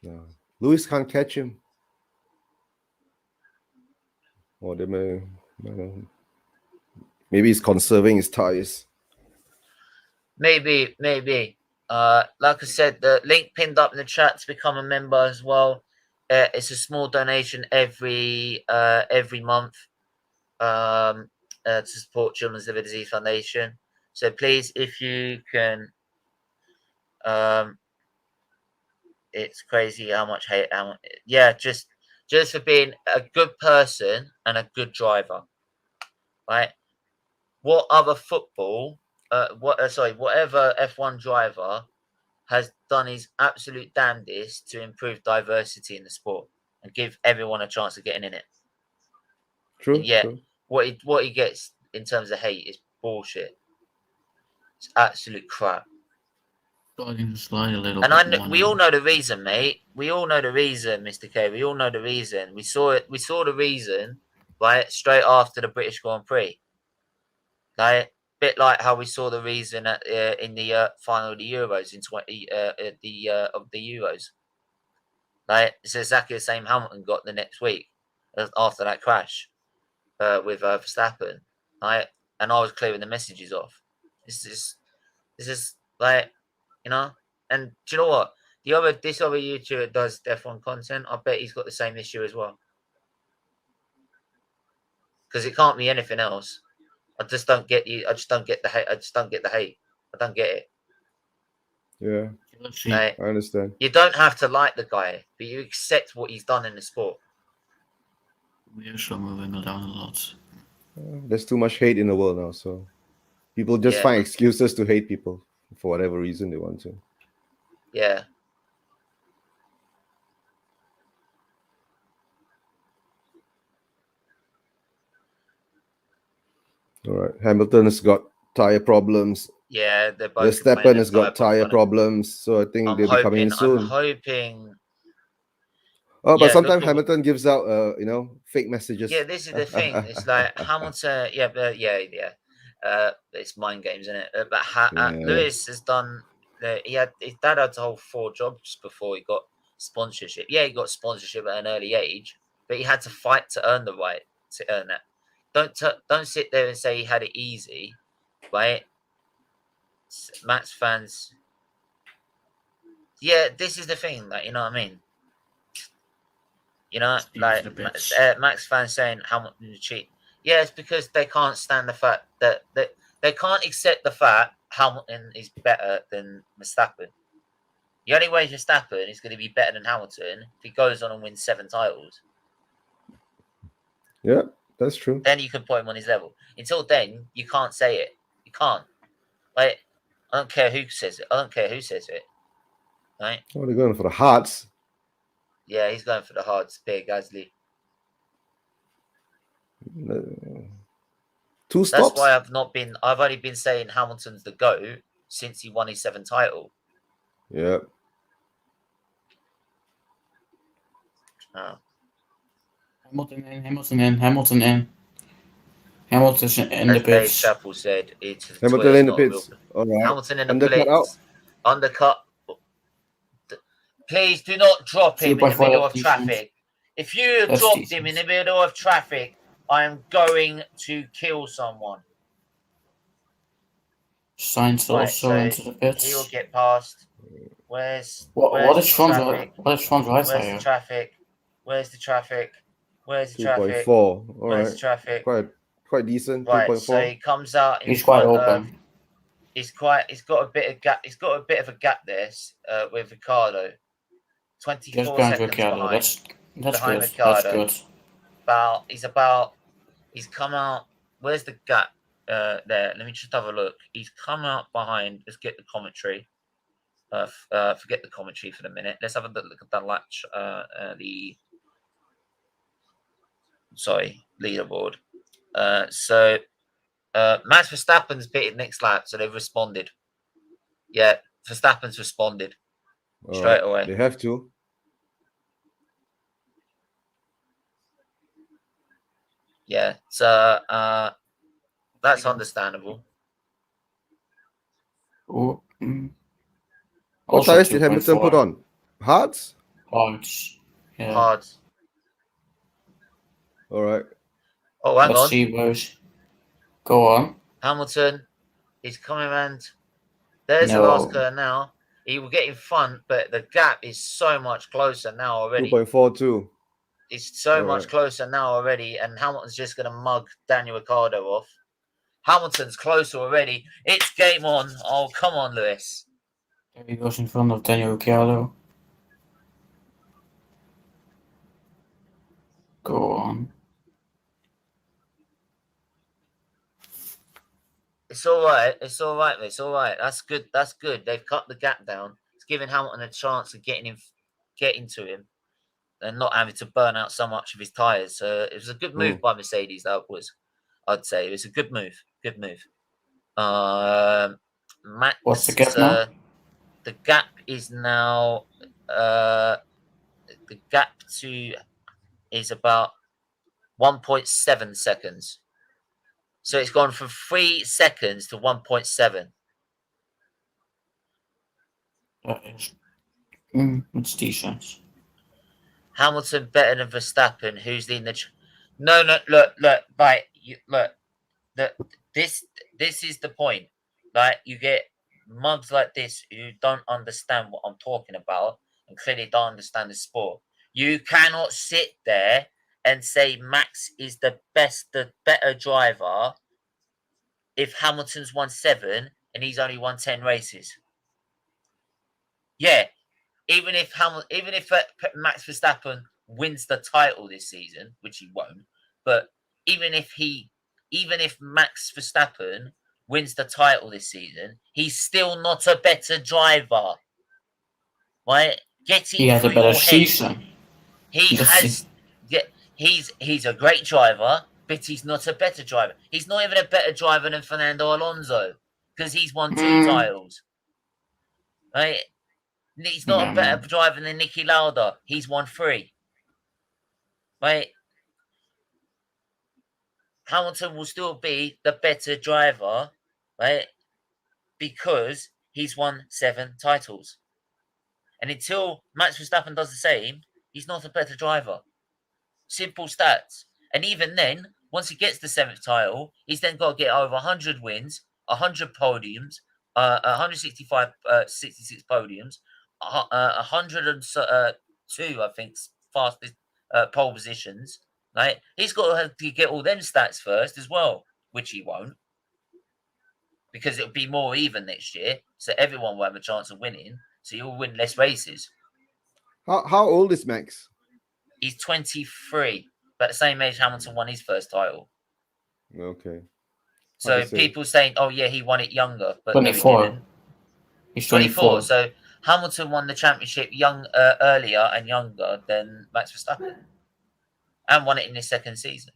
No. Lewis can't catch him. Or they may, I don't know. Maybe he's conserving his tires. Maybe. Like I said, the link pinned up in the chat to become a member as well. It's a small donation every month to support Children's Liver Disease Foundation. So please, if you can, it's crazy how much hate. Just for being a good person and a good driver, right? What other football? Whatever F1 driver has done his absolute damnedest to improve diversity in the sport and give everyone a chance of getting in it. True. And yet, True. what he gets in terms of hate is bullshit. It's absolute crap. Starting to slide a little And bit more we now. all know the reason, mate. We all know the reason, Mr. K. We all know the reason. We saw it. We saw the reason, right? Straight after the British Grand Prix, like bit like how we saw the reason at in the final of the Euros in of the Euros. Like it's exactly the same Hamilton got the next week after that crash with Verstappen. Right, and I was clearing the messages off. This is like, you know. And do you know what? This other YouTuber does F1 content. I bet he's got the same issue as well. Because it can't be anything else. I just don't get you. I just don't get the hate. I just don't get the hate. I don't get it. Yeah. Let's see. Like, I understand. you don't have to like the guy, but you accept what he's done in the sport. We are still moving down a lot. There's too much hate in the world now, so people just find excuses to hate people for whatever reason they want to. Yeah. All right. Hamilton has got tire problems. Yeah, they're both. Verstappen has got tire problems, so I think they'll be coming in soon. I'm hoping. Oh, but sometimes Hamilton gives out, fake messages. Yeah, this is the thing. It's like Hamilton. Yeah. It's mind games, isn't it? But Lewis has done. His dad had to hold 4 jobs before he got sponsorship. Yeah, he got sponsorship at an early age, but he had to fight to earn the right to earn that. Don't sit there and say he had it easy, right? Max fans. Yeah, this is the thing. Like, you know what I mean? You know, like Max fans saying Hamilton cheat. Yeah, it's because they can't stand the fact that they can't accept the fact Hamilton is better than Verstappen. The only way Verstappen is going to be better than Hamilton if he goes on and wins 7 titles. Yeah, that's true. Then you can put him on his level. Until then, you can't say it. You can't. Like, I don't care who says it. Right? Oh, they're going for the hearts. Yeah, he's going for the hard spear, Gasly. Two That's stops. why I've only been saying Hamilton's the GOAT since he won his 7th title. Yeah. Oh. Hamilton in. Hamilton's in the As Dave pits. Chappell said, it's Hamilton in the pits. All right. Hamilton in the Undercut pits. Undercut. Please do not drop him in the middle of traffic. If you have dropped him in the middle of traffic, I am going to kill someone. Sainz also into the pits. He will get past. Where's what is front traffic? What is front right Where's there? the traffic? Where's the traffic? Where's the traffic? 2.4. All Where's right. the traffic? Quite decent. Right. 2.4. So he comes out. He's quite open. He's got a bit of gap. He's got a bit of a gap there with Ricardo. 24 seconds Ricardo. behind. That's behind good. Ricardo. That's good. He's come out. Where's the gap? There. Let me just have a look. He's come out behind. Let's get the commentary. Forget the commentary for the minute. Let's have a look at the latch. Leaderboard. So Max Verstappen's pitted next lap, so they've responded. Yeah, Verstappen's responded straight away. They have to. Yeah, so that's understandable. What tires did Hamilton put on? Hards? Hards. Yeah. Hards. All right. Oh, hang Let's on. see, boys. Go on. Hamilton is coming around. There's the last curve now. He will get in front, but the gap is so much closer now already. 2.42. It's so much closer now already, and Hamilton's just going to mug Daniel Ricciardo off. Hamilton's closer already. It's game on. Oh, come on, Lewis. There he goes in front of Daniel Ricciardo. Go on. It's all right. It's all right. It's all right. That's good. That's good. They've cut the gap down. It's giving Hamilton a chance of getting to him and not having to burn out so much of his tyres. So it was a good move by Mercedes. That was, I'd say, it was a good move. Good move. Max, what's the gap now? The gap is now the gap is about 1.7 seconds. So it's gone from 3 seconds to 1.7. It's decent. Hamilton better than Verstappen, who's in the... No, look, right, look. This is the point. Like, you get mugs like this who don't understand what I'm talking about and clearly don't understand the sport. You cannot sit there and say Max is the better driver if Hamilton's won 7 and he's only won 10 races. Yeah, even if Max Verstappen wins the title this season, which he won't, but even if Max Verstappen wins the title this season, he's still not a better driver. Right? He has a better season. He's a great driver, but he's not a better driver. He's not even a better driver than Fernando Alonso because he's won 2 titles. Right? He's not a better driver than Niki Lauda. He's won 3. Right? Hamilton will still be the better driver, right? Because he's won 7 titles. And until Max Verstappen does the same, he's not a better driver. Simple stats. And even then, once he gets the 7th title, he's then got to get over 100 wins, 100 podiums, 165, 66 podiums, 102, I think, fastest pole positions. Right? He's got to get all them stats first as well, which he won't. Because it'll be more even next year. So everyone will have a chance of winning. So you'll win less races. How old is Max? He's 23. About the same age Hamilton won his first title. Okay. So people saying, oh, yeah, he won it younger. But 24. No, he didn't. He's 24. So Hamilton won the championship earlier and younger than Max Verstappen, and won it in his second season.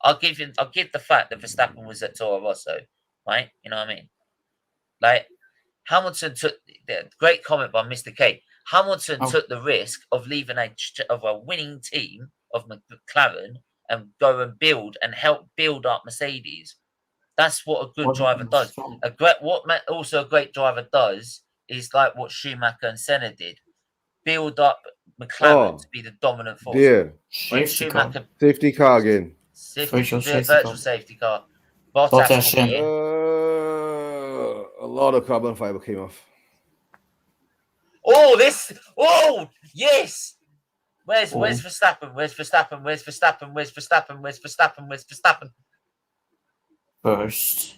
I'll give the fact that Verstappen was at Toro Rosso, right? You know what I mean? Like Hamilton took the great comment by Mr. K. Hamilton took the risk of leaving a winning team of McLaren and go and help build up Mercedes. That's what a good driver does. Also a great driver does is like what Schumacher and Senna did. Build up McLaren to be the dominant force. Dear. Schumacher, safety car again. Virtual safety car. Bottas will be in. A lot of carbon fiber came off. Oh, yes. Where's Verstappen? Where's Verstappen? Where's Verstappen? Where's Verstappen? Where's Verstappen? Where's Verstappen? First.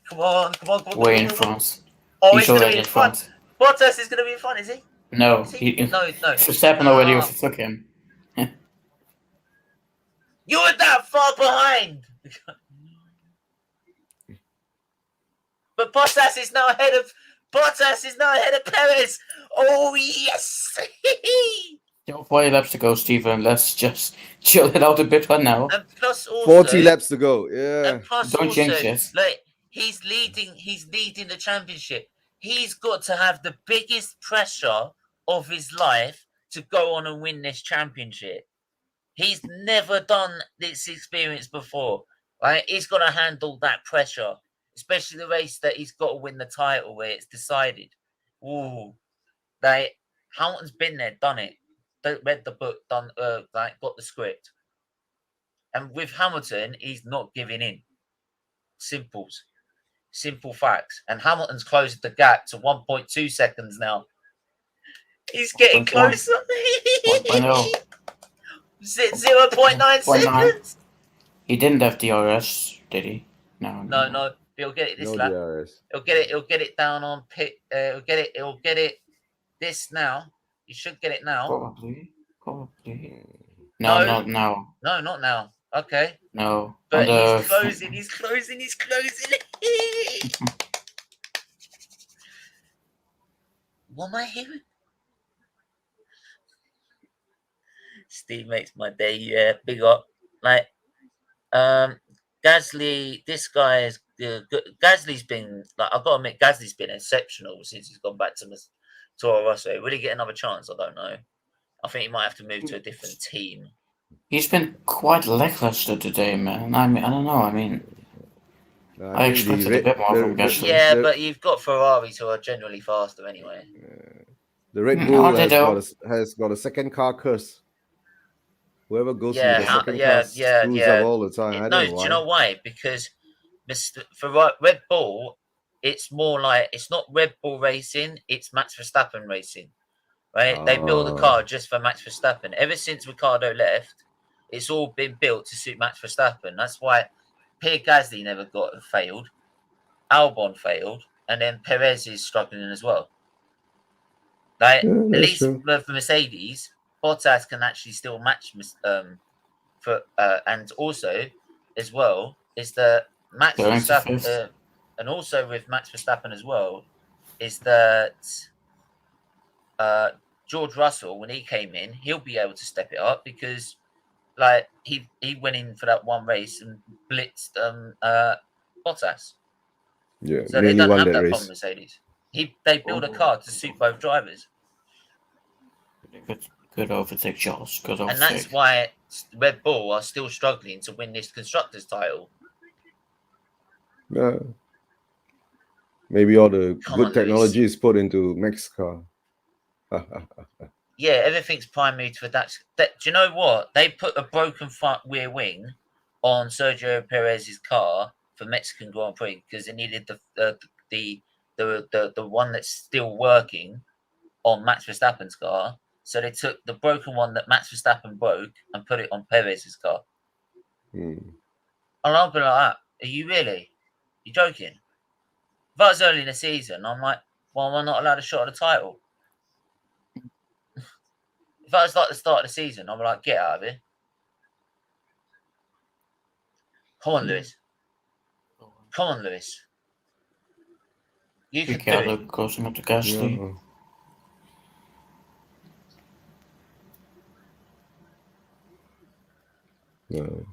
Come on. Way in front. Oh, he's going to be in front. Bottas is going to be in front, is he? No. No. Verstappen already overtook him. You were that far behind. But Bottas is now ahead of Perez. Oh, yes. 40 laps to go, Stephen. Let's just chill it out a bit right now. And plus also 40 laps to go. Yeah. And plus Don't also, jinx it. like he's leading the championship. He's got to have the biggest pressure of his life to go on and win this championship. He's never done this experience before. Right? He's got to handle that pressure, especially the race that he's got to win the title where it's decided. Ooh, like Hamilton's been there, done it. Read the book, got the script. And with Hamilton, he's not giving in. Simple facts. And Hamilton's closed the gap to 1.2 seconds now. He's getting closer. 0.9 seconds. He didn't have DRS, did he? No. He'll get it this lap. DRS. He'll get it down on pit. He'll get it this now. You should get it now. Probably. No, not now. No, not now. Okay. No. But he's closing. What am I hearing? Steve makes my day. Yeah, big up. Like, Gasly. This guy is good. Gasly's been like, I've got to admit, Gasly's been exceptional since he's gone back to Toro Rosso. Will he get another chance? I don't know. I think he might have to move to a different team. He's been quite lackluster today, man. I don't know. I expected a bit more from Gasly. Yeah, but you've got Ferraris who are generally faster anyway. The Red Bull has got a second car curse. Whoever goes to the second car screws up all the time. Do you know why? Because for Red Bull, it's more like it's not Red Bull racing; it's Max Verstappen racing. Right? They build a car just for Max Verstappen. Ever since Ricciardo left, it's all been built to suit Max Verstappen. That's why Pierre Gasly failed, Albon failed, and then Perez is struggling as well. Like at least for Mercedes, Bottas can actually still match and also as well is the Max Verstappen, and also with Max Verstappen as well is that George Russell, when he came in, he'll be able to step it up because like he went in for that one race and blitzed Bottas. Yeah, so they don't have that problem, Mercedes. They build a car to suit both drivers. Good overtake, Charles. Good overtake. And that's why Red Bull are still struggling to win this constructors title. Maybe all the good technology is put into Max car. Yeah, everything's primed for that. Do you know what? They put a broken front rear wing on Sergio Perez's car for Mexican Grand Prix because they needed the one that's still working on Max Verstappen's car. So they took the broken one that Max Verstappen broke and put it on Perez's car. And I'll be like that. Are you really? You joking? If I was early in the season, I'm like, well, am I not allowed a shot at the title? If I was like the start of the season, I'm like, get out of here. Come on, Lewis. You can do it. Goes him up to Gasly. No.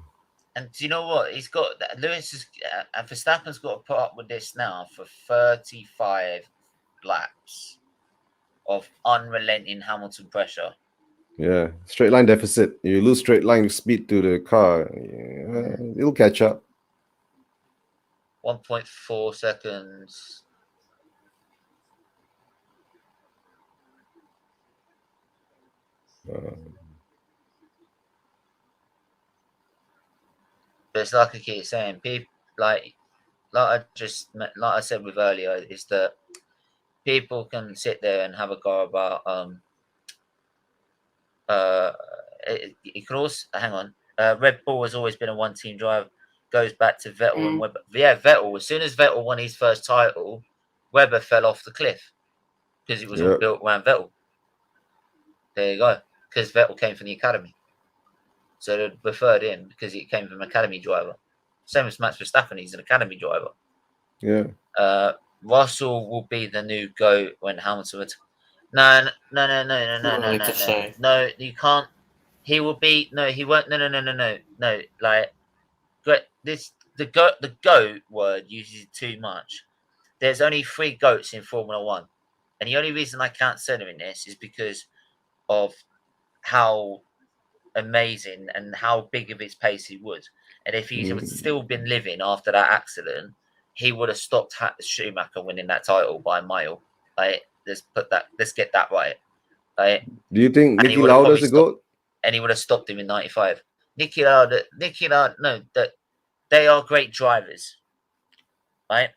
And do you know what? Verstappen's got to put up with this now for 35 laps of unrelenting Hamilton pressure. Yeah, straight line deficit. You lose straight line speed to the car, it'll catch up. 1.4 seconds. But it's like I keep saying, people like I said with earlier, is that people can sit there and have a go about it could also hang on. Red Bull has always been a one-team drive. Goes back to Vettel and Webber. Yeah, Vettel. As soon as Vettel won his first title, Webber fell off the cliff because it was all built around Vettel. There you go. Because Vettel came from the academy, so they preferred him because he came from an academy driver. Same as Max Verstappen, he's an academy driver. Yeah. Russell will be the new GOAT when Hamilton would. No, you can't. He will be. No, he won't. No. Like, the GOAT word uses too much. There's only 3 GOATs in Formula One, and the only reason I can't say them in this is because of how amazing and how big of his pace he was. And if he had still been living after that accident, he would have stopped Schumacher winning that title by a mile. Like, let's get that right. Like, do you think Niki Lauda's a GOAT? And he would have stopped him in 95. Niki Lauda, no, that they are great drivers, right?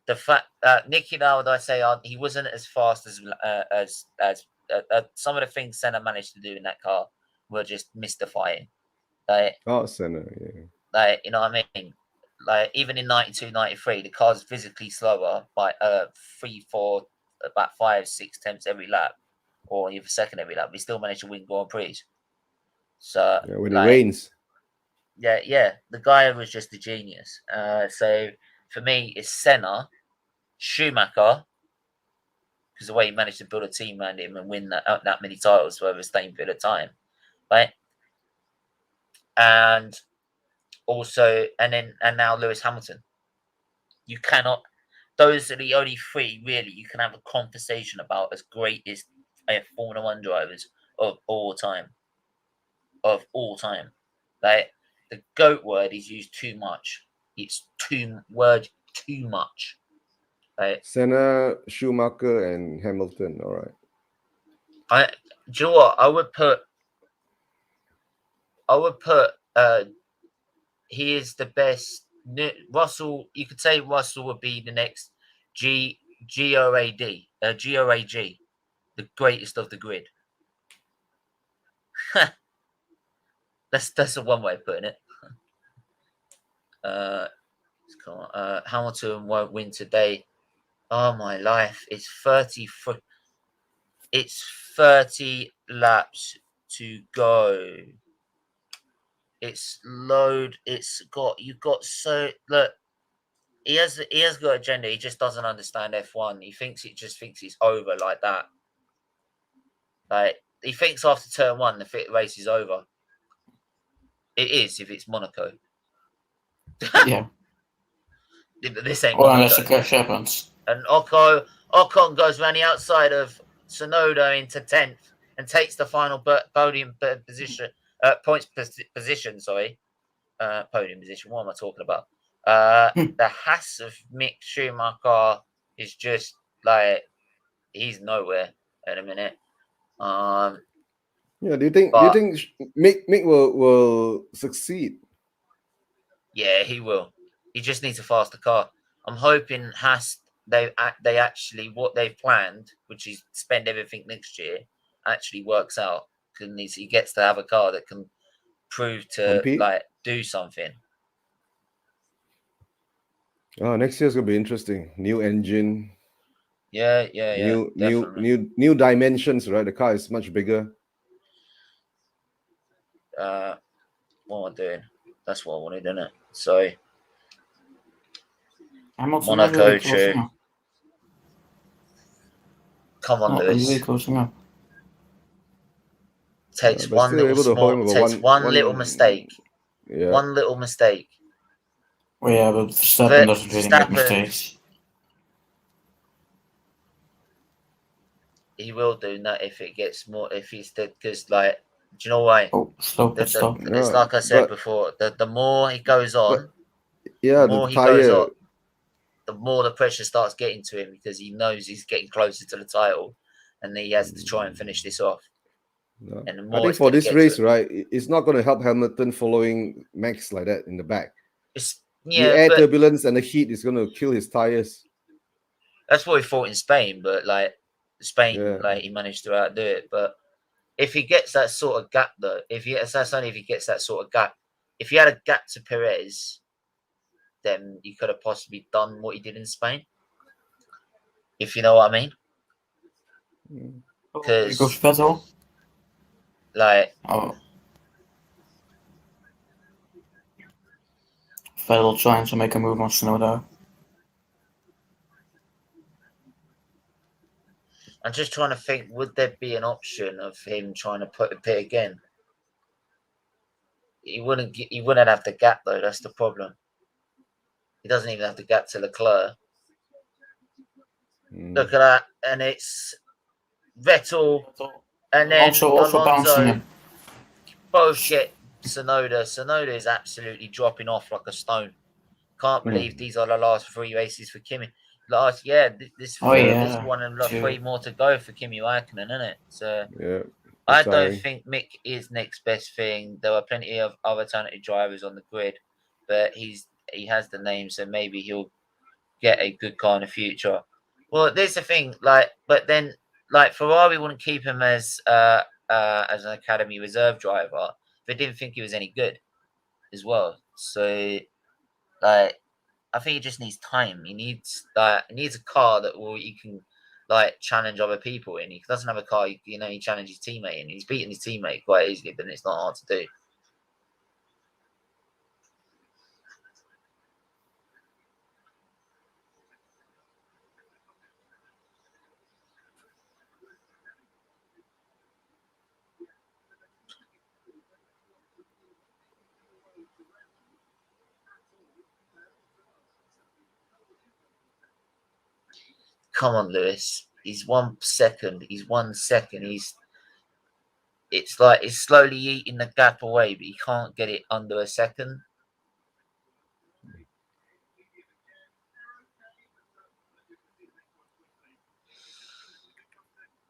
The fact Niki Lauda, I say, he wasn't as fast as some of the things Senna managed to do in that car were just mystifying. Like, Senna, yeah. Like, you know what I mean? Like, even in 92, 93, the car's physically slower by 3, 4, about 5, 6 tenths every lap, or even second every lap. We still managed to win Grand Prix. So when it rains. Yeah. The guy was just a genius. So for me, it's Senna, Schumacher, because the way he managed to build a team around him and win that many titles for over the same period of time, right? And also, and now Lewis Hamilton. You cannot. Those are the only 3 really you can have a conversation about as greatest Formula One drivers of all time. Like, the GOAT word is used too much. It's too much. Right? Senna, Schumacher, and Hamilton. All right. Do you know what? I would put. He is the best. Russell. You could say Russell would be the next GOAG, the greatest of the grid. That's a one way of putting it. Hamilton won't win today. Oh my life! It's 30 laps to go. It's load. You've got so look. He has got agenda. He just doesn't understand F1. He thinks it's over like that. Like, he thinks after turn 1 the race is over. It is if it's Monaco. Yeah. This ain't or Monaco. Unless the crash happens. And Ocon goes around the outside of Tsunoda into 10th and takes the final podium position. Points position. Sorry, podium position. What am I talking about? The Haas of Mick Schumacher is just like, he's nowhere at a minute. Do you think Mick will succeed? Yeah, he will. He just needs a faster car. I'm hoping Haas, they actually, what they've planned, which is spend everything next year, actually works out. Because he gets to have a car that can prove to do something. Oh, next year's gonna be interesting. New engine. Yeah. New dimensions, right? The car is much bigger. What am I doing? That's what I wanted, isn't it? So Monaco, true. Come on, Lewis. Really closing up. Takes one little mistake. Yeah. One little mistake. Well, yeah, but Verstappen doesn't really make mistakes. He will do that if it gets more. If he's because like, do you know why? Oh, stop. It's like I said before. The more he goes on, the more he goes on, the more the pressure starts getting to him because he knows he's getting closer to the title, and he has to try and finish this off. No. And the I more think it's for gonna this get race, to him. right, it's not going to help Hamilton following Max like that in the back. The air turbulence and the heat is going to kill his tires. That's what he thought in Spain, but like Spain, like he managed to outdo it. But if he gets that sort of gap, though, that's only if he gets that sort of gap. If he had a gap to Perez, then he could have possibly done what he did in Spain. If you know what I mean. Because Vettel. Like, Vettel trying to make a move on Tsunoda. I'm just trying to think, would there be an option of him trying to put a pit again? He wouldn't have the gap though, that's the problem. He doesn't even have the gap to Leclerc. Look at that, and it's Vettel and then Alonso both get Tsunoda. Tsunoda is absolutely dropping off like a stone. Can't believe these are the last 3 races for Kimi. This one and 3 more to go for Kimi Räikkönen, isn't it? So I don't think Mick is next best thing. There are plenty of other talented drivers on the grid, but he has the name, so maybe he'll get a good car in the future. Well, there's the thing, but then Ferrari wouldn't keep him as an academy reserve driver. They didn't think he was any good as well. So, I think he just needs time. He needs a car that he can challenge other people in. He doesn't have a car, he challenges his teammate in. He's beating his teammate quite easily, but it's not hard to do. Come on, Lewis. He's 1 second. He's 1 second. It's like he's slowly eating the gap away, but he can't get it under a second.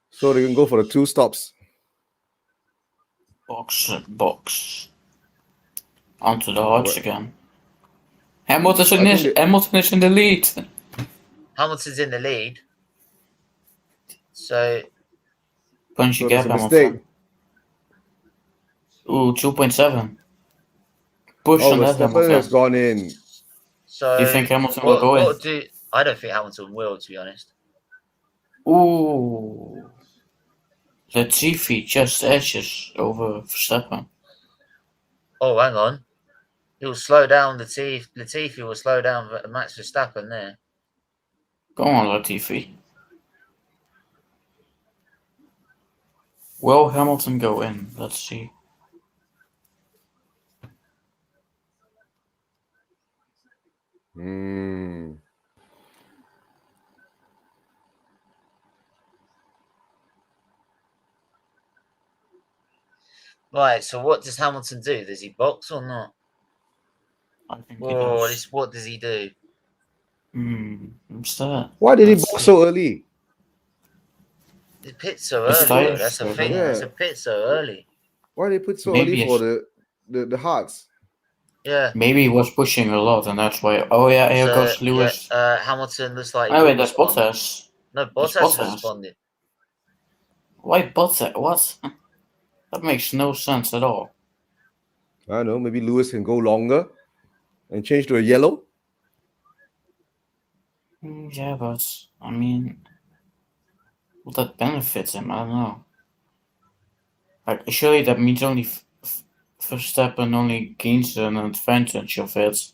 So they can go for the 2 stops. Box. Onto the hards again. Hamilton is in the lead. Hamilton's in the lead. So Punchy gap, Hamilton. Ooh, 2.7. Push on that, Hamilton has gone in. So do you think Hamilton will go in? I don't think Hamilton will, to be honest. Ooh. Latifi just edges over Verstappen. Oh, hang on. He'll slow down Latifi will slow down Max Verstappen there. Go on, Latifi. Will Hamilton go in? Let's see. Right, so what does Hamilton do? Does he box or not? I think he does. What does he do? What's that? Why did he box so early? He pit so early. That's a thing. Yeah. That's a pit so early. Why did he put so early for the hards? Yeah. Maybe he was pushing a lot, and that's why. Oh yeah, here goes Lewis. Yeah, Hamilton looks like. Oh wait, that's Bottas. No, Bottas responded. Why Bottas? What? That makes no sense at all. I don't know. Maybe Lewis can go longer and change to a yellow. Yeah, but I mean, will that benefit him? I don't know. Like, surely that means only Verstappen only gains an advantage of it.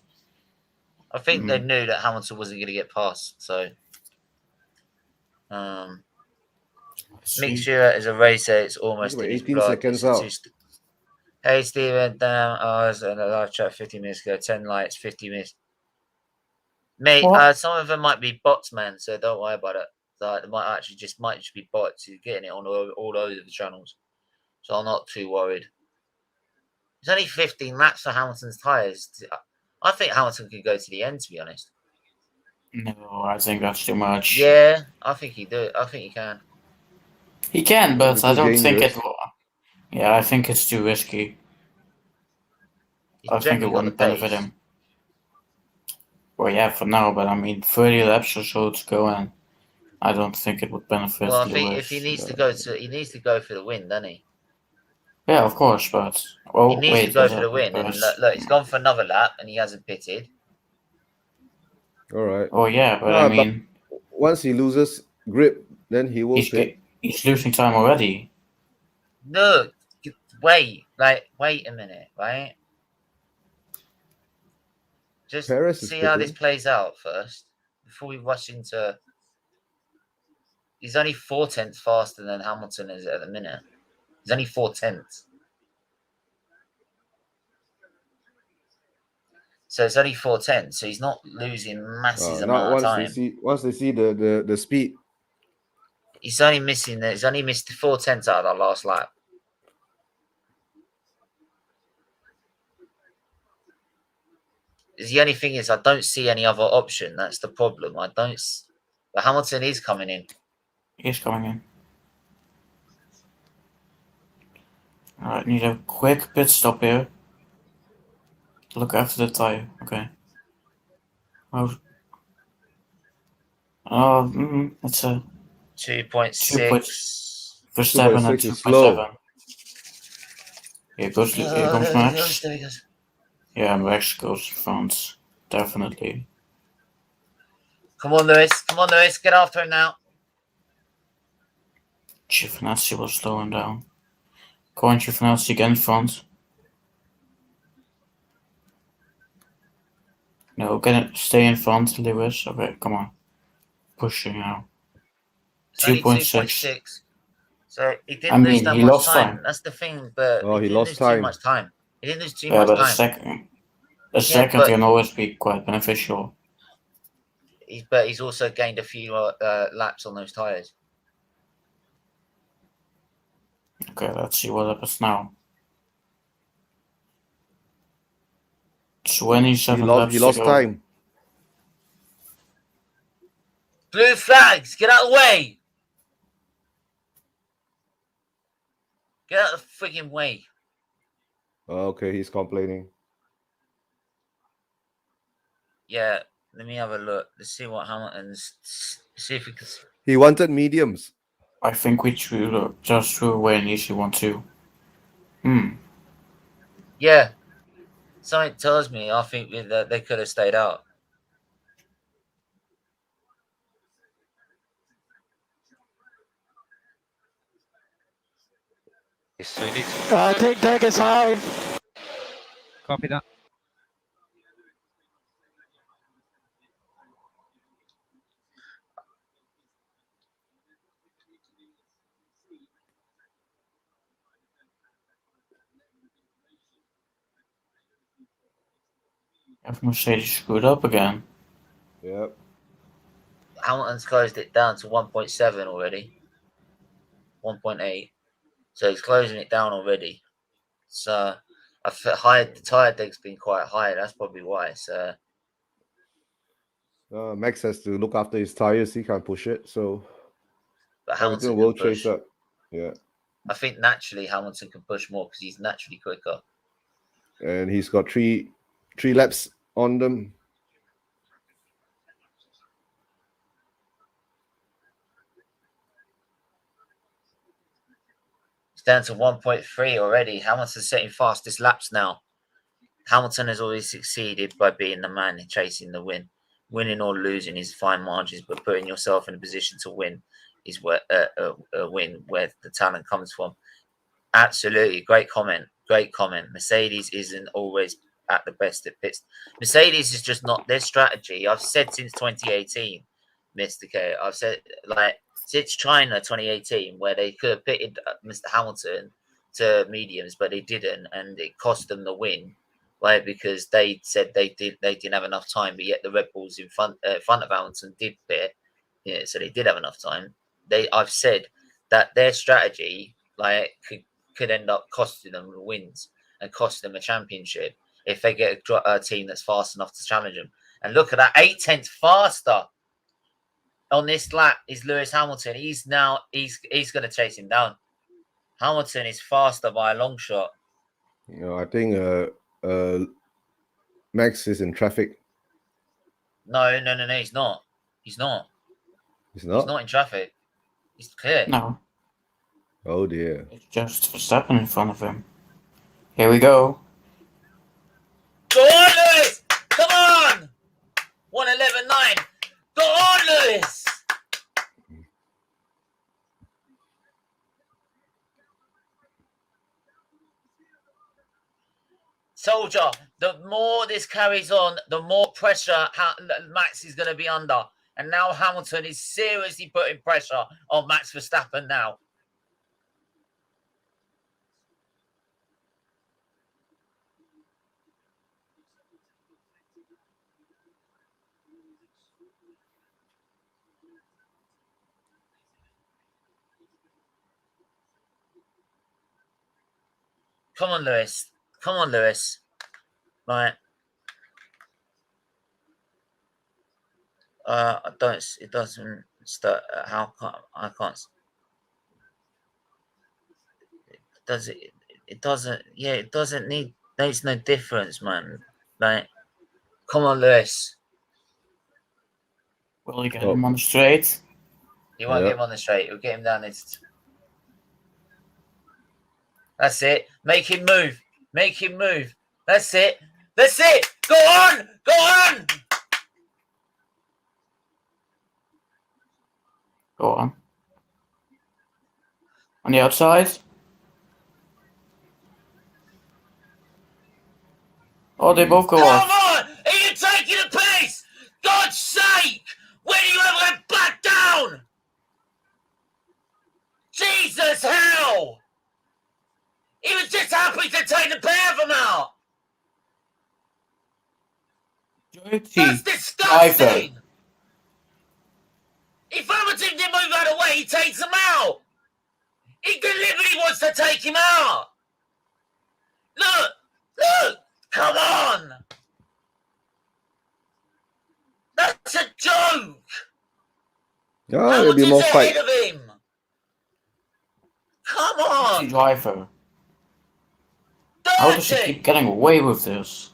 I think they knew that Hamilton wasn't going to get past, so. Mixture as a racer, it's almost 18 seconds out. Hey, Steven, I was in a live chat 50 minutes ago. 10 likes, 50 minutes. Mate, some of them might be bots, man, so don't worry about it. They might just be bots who's getting it on all over the channels. So I'm not too worried. It's only 15 laps for Hamilton's tyres. I think Hamilton could go to the end, to be honest. No, I think that's too much. Yeah, I think he do. I think he can. He can, but I don't think it will. Yeah, I think it's too risky. I think it wouldn't benefit him. Well, yeah, for now, but I mean, 30 laps or so to go, and I don't think it would benefit. Well, I think if he needs to go he needs to go for the win, doesn't he? Yeah, of course, but he needs to go for the win. And look, he's gone for another lap, and he hasn't pitted. All right. Oh yeah, but I mean, but once he loses grip, then he will pit. He's losing time already. No, wait a minute, right? Just see how this plays out first before we rush into. He's only 4/10 faster than Hamilton is at the minute. He's only 4/10. So it's only 4/10. So he's not losing massive amount of time. Once they see the speed. He's only missed 4/10 out of that last lap. The only thing is, I don't see any other option. That's the problem. But Hamilton is coming in. He's coming in. Alright, need a quick pit stop here. Look after the tire. Okay. It's a 2.6. Verstappen at 2.7. Here comes Max. There he goes. Yeah, Max goes in front. Definitely. Come on, Lewis. Get after him now. Giovinazzi will slow him down. Go on, Giovinazzi, get in front. No, stay in front, Lewis. Okay, come on. Pushing now. 2.6. So he didn't lose that much time. That's the thing, but he lost time. Too much time. He didn't lose too much time. A second can always be quite beneficial. But he's also gained a few laps on those tires. Okay, let's see what happens now. 27 laps. He lost time. Blue flags, get out of the way. Get out of the freaking way. Okay, he's complaining. Yeah, let me have a look. Let's see what Hamilton's. See if we can. He wanted mediums. I think we just threw away an easy one too. Yeah, something tells me I think that they could have stayed out. I think Tech is high. Copy that. Have Mercedes screwed up again? Yep. Hamilton's closed it down to 1.7 already. 1.8. So he's closing it down already. So the tire deck's been quite high. That's probably why. So Max has to look after his tires. He can't push it. So but Hamilton will chase up. Yeah. I think naturally Hamilton can push more because he's naturally quicker. And he's got three laps on them. It's down to 1.3 already. Hamilton's setting fastest laps now. Hamilton has always succeeded by being the man chasing the win. Winning or losing is fine margins, but putting yourself in a position to win is where a win where the talent comes from. Absolutely, great comment. Mercedes isn't always at the best at pits. Mercedes is just not their strategy. I've said since 2018, Mr. K. I've said since China 2018, where they could have pitted Mr. Hamilton to mediums, but they didn't, and it cost them the win, right? Because they said they didn't have enough time, but yet the Red Bulls in front of Hamilton did bit, yeah, so they did have enough time. I've said that their strategy could end up costing them wins and cost them a championship if they get a team that's fast enough to challenge them. And look at that, 8/10 faster on this lap is Lewis Hamilton. He's going to chase him down. Hamilton is faster by a long shot. I think Max is in traffic. No, he's not. He's not. He's not? He's not in traffic. He's clear. No. Oh dear. It's just Verstappen in front of him. Here we go. Go on, Lewis! Come on! 1:11.9. Go on, Lewis! Soldier, the more this carries on, the more pressure Max is going to be under. And now Hamilton is seriously putting pressure on Max Verstappen now. Come on, Lewis. Come on, Lewis. Right. It doesn't start. I can't. Does it? It doesn't. Yeah, it doesn't need. There's no difference, man. Like, come on, Lewis. Will he get him on the straight? He won't get him on the straight. He'll get him down. That's it. Make him move. Make him move. That's it. That's it. Go on. Go on. Go on. On the outside. Oh, they both go off. Come on! Are you taking a piss? God's sake! When are you ever going to back down? Jesus hell! He was just happy to take the pair of them out. That's disgusting. If Hamilton didn't move out of the way, he takes him out. He deliberately wants to take him out. Look, look, come on. That's a joke. Oh, it'll be more fight. Ahead of him. Come on. Driver. How does she keep getting away with this?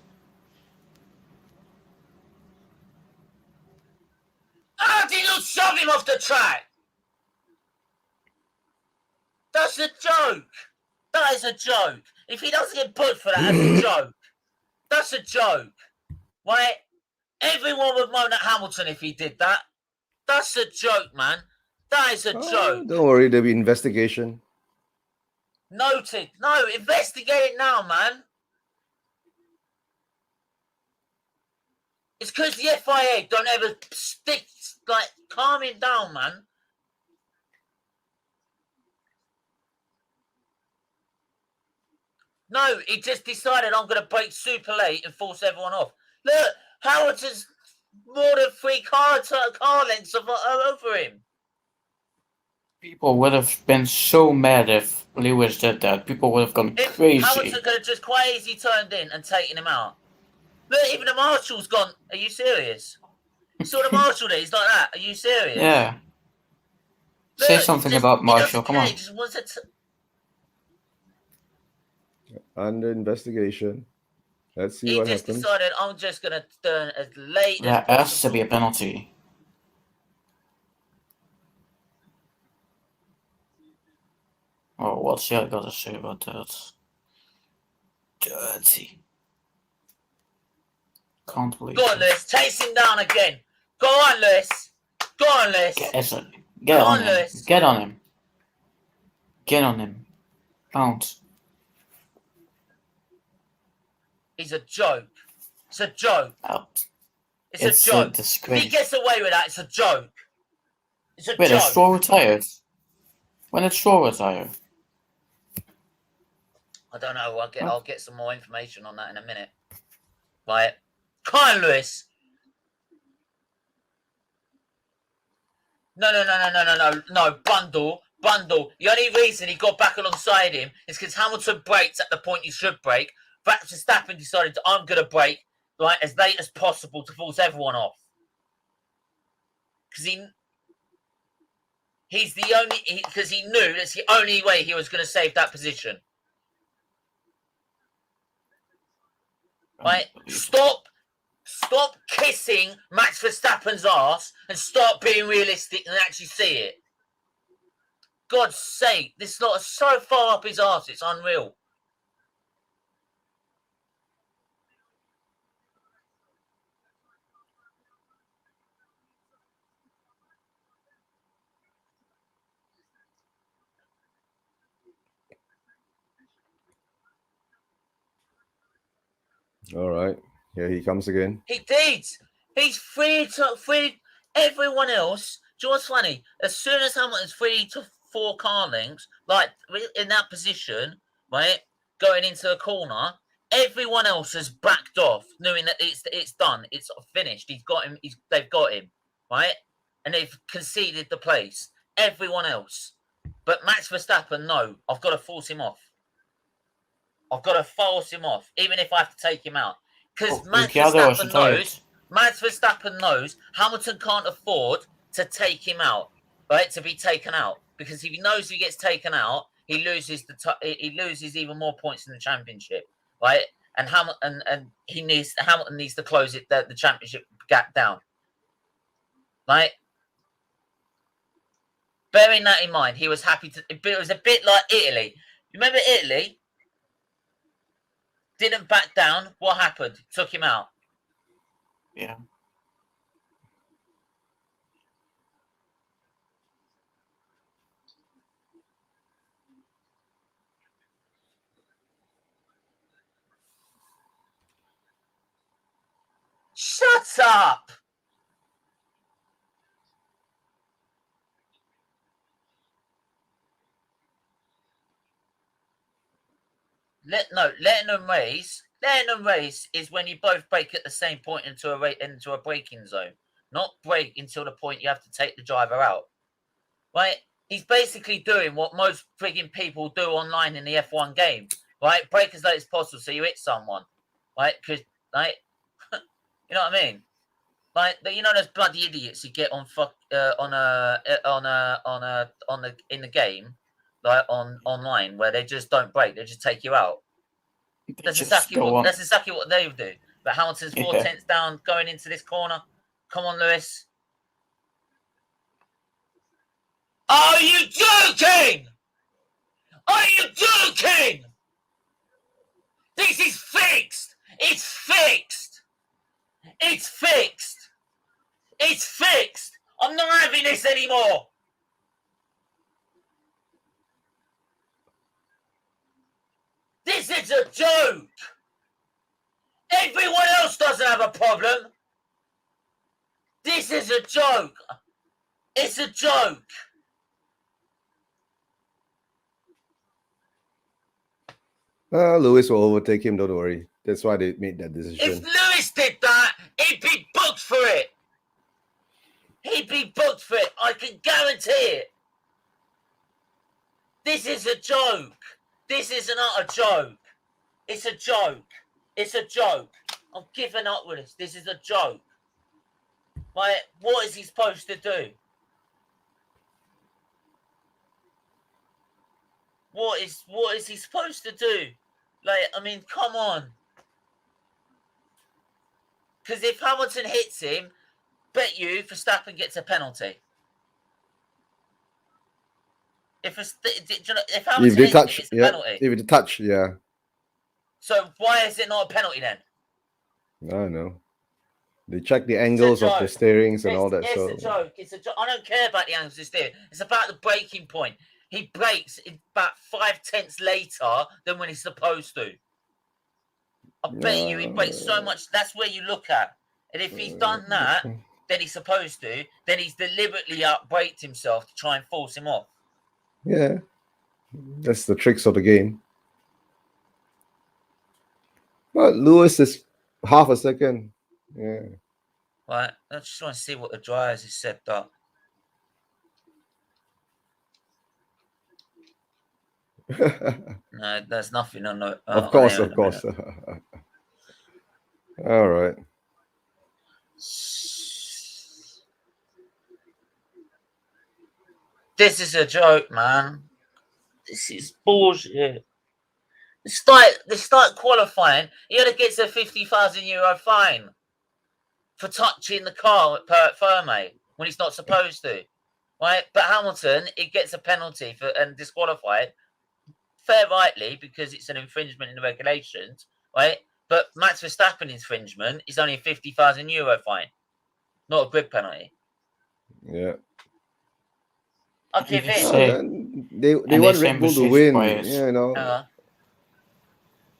How did you shove him off the track? That's a joke. That is a joke. If he doesn't get put for that, that's a joke. That's a joke. Right? Everyone would moan at Hamilton if he did that. That's a joke, man. That is a joke. Don't worry, there'll be investigation. Noted. No, investigate it now, man. It's because the FIA don't ever stick, calm it down, man. No, he just decided I'm going to break super late and force everyone off. Look, Hamilton's more than 3 car lengths over him. People would have been so mad if Lewis did that. People would have gone crazy. Hamilton could have just quite easily turned in and taken him out. Look, even the marshal's gone. Are you serious? You saw the marshal there? He's like that. Are you serious? Yeah. Look, say something about Marshall. Come on. Under investigation. Let's see what happens. He just decided I'm just going to turn as late as possible. There has to be a penalty. Oh, what's I got to say about that? Dirty. Can't believe Go on, Lewis. Chase him down again. Go on, Lewis. Go on, Lewis. Get on him. Lewis. Get on him. Get on him. Bounce. He's a joke. It's a joke. Out. It's a joke. If he gets away with that, it's a joke. It's a joke. Wait, is Stroll retired? When did Stroll retire? I don't know. I'll get some more information on that in a minute. Right, come on, Lewis. No. Bundle. The only reason he got back alongside him is because Hamilton braked at the point he should brake. Verstappen decided I'm going to brake right as late as possible to force everyone off. Because he's the only because he knew that's the only way he was going to save that position. Right? Stop kissing Max Verstappen's ass and start being realistic and actually see it. God's sake, this lot is so far up his arse, it's unreal. All right. Here he comes again. He did. He's freed everyone else. Do you know what's funny? As soon as Hamilton's 3 to 4 car lengths, like in that position, right, going into the corner, everyone else has backed off, knowing that it's done, it's finished. He's got him. They've got him, right, and they've conceded the place. Everyone else, but Max Verstappen, no, I've got to force him off. Even if I have to take him out. Because Max Verstappen knows Hamilton can't afford to take him out, right? To be taken out. Because if he knows he gets taken out, he loses even more points in the championship, right? And Hamilton needs to close the championship gap down, right? Bearing that in mind, he was happy to. But it was a bit like Italy. You remember Italy? Didn't back down. What happened? Took him out. Yeah. Shut up! Letting them race. Letting them race is when you both brake at the same point into a braking zone. Not brake until the point you have to take the driver out. Right? He's basically doing what most frigging people do online in the F1 game. Right? Brake as late as possible so you hit someone. Right? Because, like, you know what I mean? Like, you know those bloody idiots you get in the game, like online, where they just don't brake, they just take you out. That's exactly what they do. But Hamilton's 4 tenths down, going into this corner. Come on, Lewis. Are you joking? Are you joking? This is fixed. It's fixed. It's fixed. It's fixed. I'm not having this anymore. This is a joke. Everyone else doesn't have a problem. This is a joke. It's a joke. Lewis will overtake him, don't worry. That's why they made that decision. If Lewis did that, he'd be booked for it. He'd be booked for it. I can guarantee it. This is a joke. This is not a joke. It's a joke. It's a joke. I'm giving up with this. This is a joke. Like, what is he supposed to do? What is he supposed to do? Like, I mean, come on. Because if Hamilton hits him, bet you Verstappen gets a penalty. If Hamilton hits him, it's a penalty. If it touch, yeah. So why is it not a penalty then? I don't know. They check the angles of the steerings and all that. It's a joke. It's a joke. I don't care about the angles of the steering. It's about the braking point. He brakes about 5 tenths later than when he's supposed to. I bet you he brakes so much. That's where you look at. And if he's done that, then he's supposed to. Then he's deliberately out-braked himself to try and force him off. Yeah. That's the tricks of the game. Well, Lewis is half a second. Yeah. Right, I just want to see what the dryers is set up. No, there's nothing on the. Of course. All right. This is a joke, man. This is bullshit. The start qualifying, he only gets a €50,000 fine for touching the car per Ferme when he's not supposed to, right? But Hamilton, he gets a penalty for and disqualified, fair rightly because it's an infringement in the regulations, right? But Max Verstappen infringement is only a €50,000 fine, not a grid penalty. Yeah. I'll give in. They want Red Bull to win. Yeah, you know.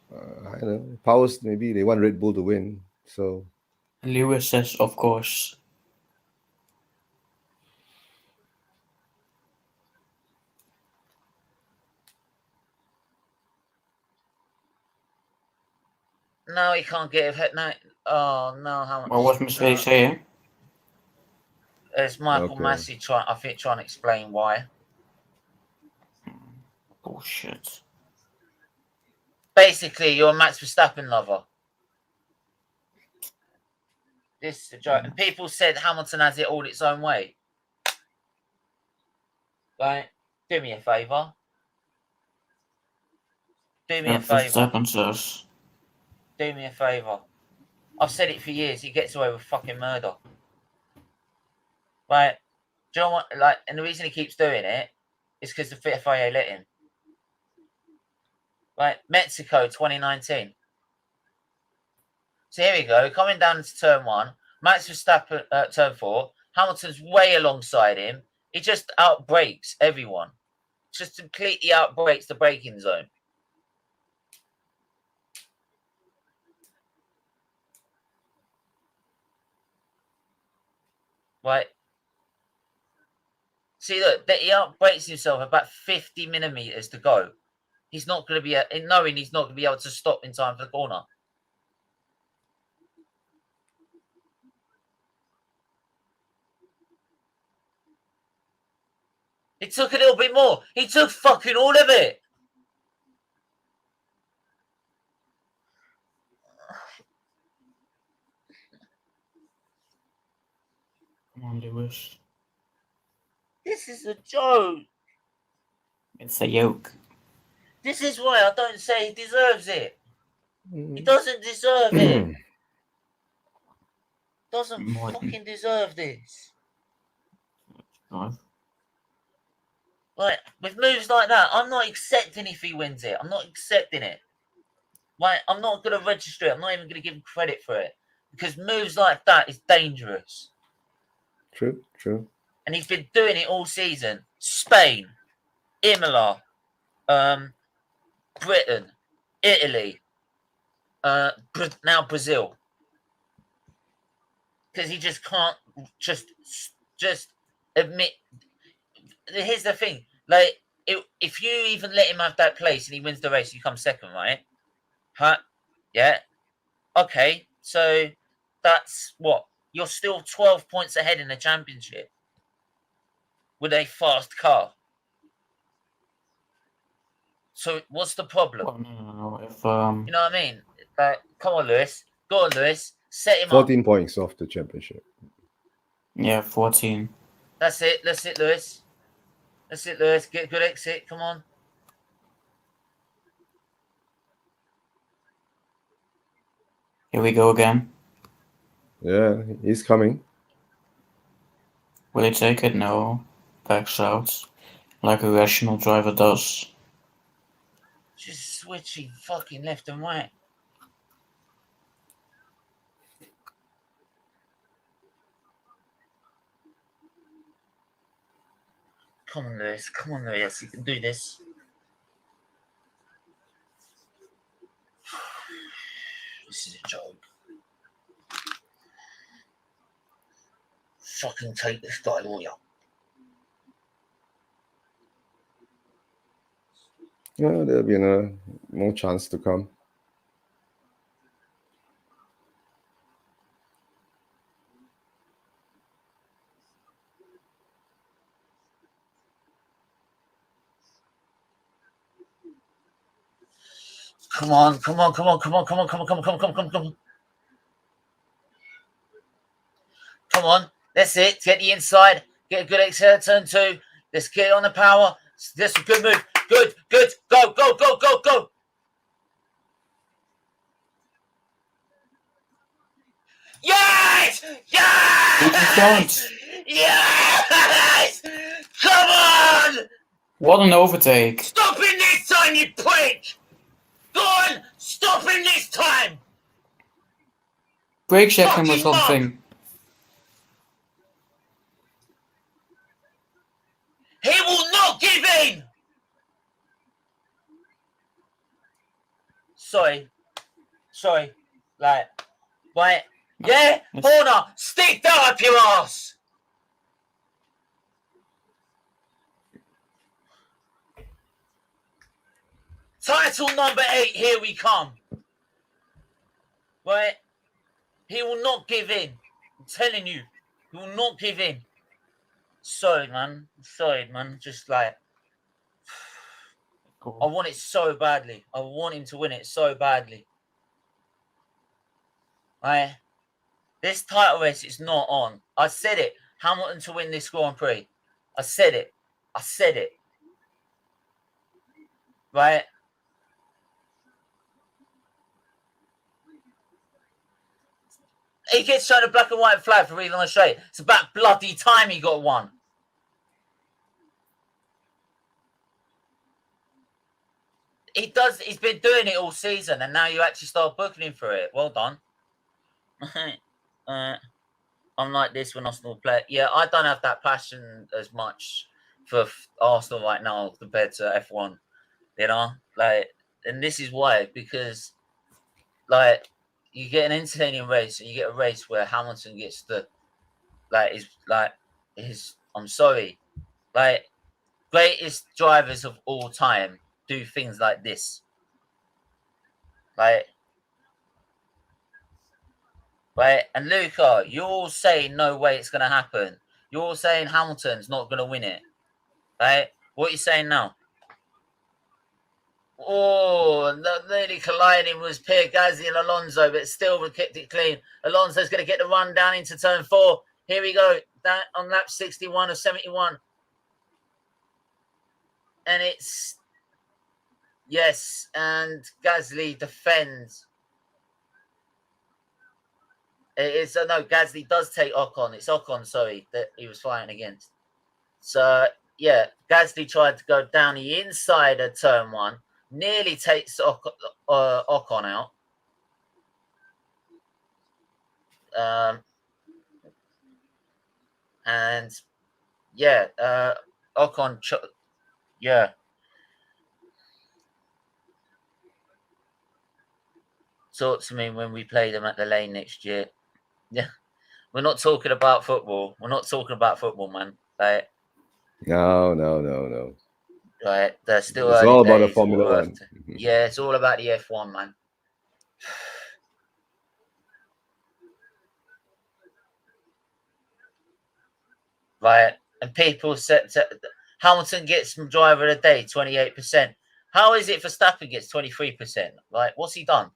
I don't know. Powers, maybe they want Red Bull to win. So Lewis says, of course. No, he can't get it. No. Oh no! How much? What was Mercedes saying? It's Michael Massey trying to explain why. Bullshit. Basically, you're a Max Verstappen lover. This is a joke. And people said Hamilton has it all its own way. Right? Do me a favour. Do me a favour. Do me a favour. I've said it for years. He gets away with fucking murder. Right? Do you know what? Like, and the reason he keeps doing it is because the FIA let him. Right? Mexico 2019. So here we go. Coming down to turn 1. Max Verstappen, turn 4. Hamilton's way alongside him. He just outbrakes everyone. Just completely outbrakes the braking zone. Right. See, look, he outbrakes himself about 50 millimeters to go. He's not going to be, knowing he's not going to be able to stop in time for the corner. He took a little bit more. He took fucking all of it. Come on, Lewis. This is a joke. It's a joke. This is why I don't say he deserves it. He doesn't deserve it. Doesn't fucking deserve this. Right, with moves like that, I'm not accepting if he wins it. I'm not accepting it. Right, I'm not going to register it. I'm not even going to give him credit for it. Because moves like that is dangerous. True. And he's been doing it all season. Spain, Imola, Britain, Italy, now Brazil. Because he just can't just admit. Here's the thing. Like, if you even let him have that place and he wins the race, you come second, right? Huh? Yeah. Okay. So that's what? You're still 12 points ahead in the championship with a fast car. So what's the problem? Well, no. If you know what I mean? Come on, Lewis. Go on, Lewis. Set him 14 points off the championship. Yeah, 14. That's it, Lewis. That's it, Lewis. Get a good exit. Come on. Here we go again. Yeah, he's coming. Will he take it? No. Backs out. Like a rational driver does. Just switching fucking left and right. Come on, Lewis. You can do this. This is a joke. Fucking take this guy, lawyer. Yeah, there'll be more chance to come. Come on. Come on. That's it. Get the inside. Get a good exhale. Turn 2. Let's get on the power. That's a good move. Good. Go. Yes! Yes! Come on! What an overtake. Stop him this time, you prick! Go on! Stop him this time! Brake check him or something. He will not give in! Sorry. Like, right? Yeah? Horner, stick that up your ass! Title number 8, here we come. Right? He will not give in. I'm telling you. He will not give in. Sorry, man. Just like... I want it so badly. I want him to win it so badly. Right? This title race is not on. I said it. Hamilton to win this Grand Prix. I said it. Right? He gets shown a black and white flag for reading on the straight. It's about bloody time he got one. He's been doing it all season, and now you actually start booking him for it. Well done. I'm like this when Arsenal play. Yeah, I don't have that passion as much for Arsenal right now compared to F1. You know, like, and this is why, because, like, you get an entertaining race, and you get a race where Hamilton gets I'm sorry, like, greatest drivers of all time do things like this. Like, right? And Luca, you're all saying no way it's going to happen. You're all saying Hamilton's not going to win it. Right? What are you saying now? Oh, nearly colliding was Pierre Gasly and Alonso, but still kept it clean. Alonso's going to get the run down into turn 4. Here we go. That on lap 61 of 71. And it's... Yes, and Gasly defends. Gasly does take Ocon. It's Ocon, sorry, that he was fighting against. So, yeah, Gasly tried to go down the inside of turn 1. Nearly takes Ocon out. And, yeah, Ocon... yeah. Talk to me when we play them at the lane next year. Yeah. We're not talking about football. Man. Like, No. Right. They're still it's all about the Formula 1. Yeah, it's all about the F1, man. Right. And people said Hamilton gets driver of the day, 28%. How is it Verstappen gets 23%? Like, what's he done?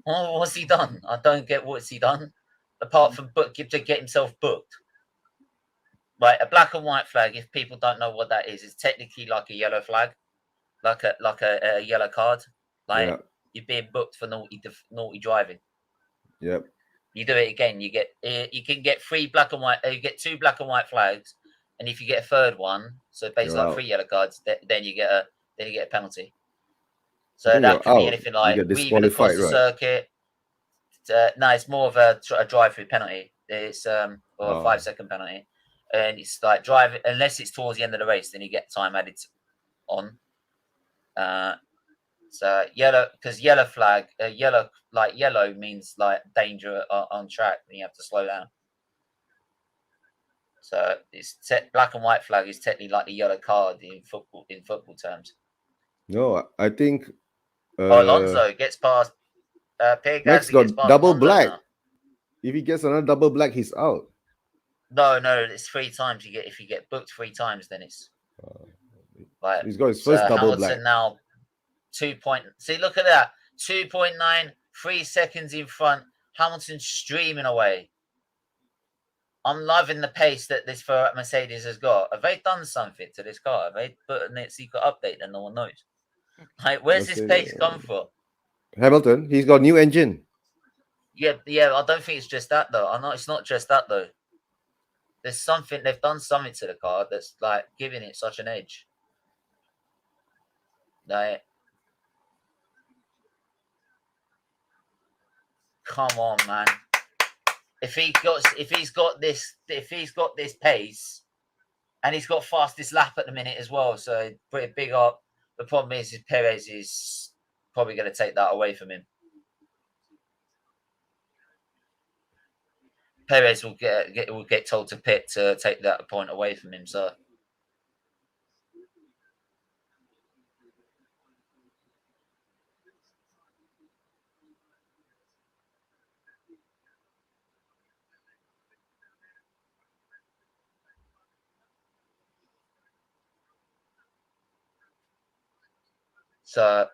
Oh, what's he done? I don't get what's he done. Apart from to get himself booked. Right, a black and white flag, if people don't know what that is technically like a yellow flag. Like a yellow card. Like, you're being booked for naughty driving. Yep. You do it again, you can get 3 black and white, you get 2 black and white flags, and if you get a third one, so basically like 3 yellow cards, then you get a penalty. So that could be anything like weaving across the circuit. No, it's more of a drive-through penalty. It's or a 5-second penalty, and it's like driving unless it's towards the end of the race, then you get time added on. So yellow, because yellow flag, yellow means like danger on track, and you have to slow down. So it's black and white flag is technically like the yellow card in football terms. No, I think Alonso gets past. Pierre Max got double black. Now. If he gets another double black, he's out. No, it's 3 times you get. If you get booked 3 times, then it's. He's got his first double Hamilton black. Now, 2 point. See, look at that. 2.9, 3 seconds in front. Hamilton streaming away. I'm loving the pace that this Mercedes has got. Have they done something to this car? Have they put in a secret update that no one knows? Like, where's this pace come from? Hamilton, he's got a new engine. Yeah. I don't think it's just that though. I know it's not just that though. There's something they've done something to the car that's like giving it such an edge. Like, come on, man. If he's got this pace, and he's got fastest lap at the minute as well, so pretty big up. The problem is Perez is probably going to take that away from him. Perez will get told to pit to take that point away from him. So. So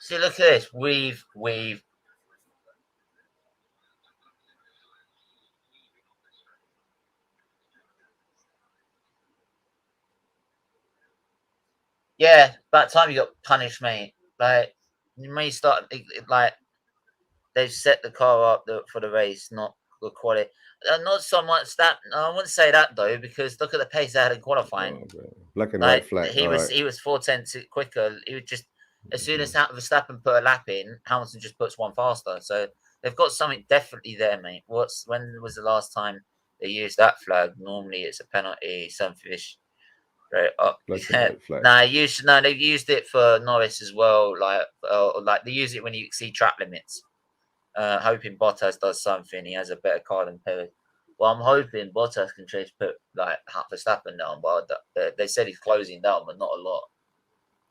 see, look at this. We've yeah, about time you got punished, mate. Like, you may start like they've set the car up for the race, not the quality. Not so much that I wouldn't say that though, because look at the pace they had in qualifying. Black and white flag. He was 4 tenths quicker. He would just as soon as Verstappen put a lap in, Hamilton just puts one faster. So they've got something definitely there, mate. When was the last time they used that flag? Normally it's a penalty, something. Right up. They've used it for Norris as well. Like they use it when you see track limits. Hoping Bottas does something. He has a better car than Perez. Well, I'm hoping Bottas can put like Verstappen down, but they said he's closing down, but not a lot.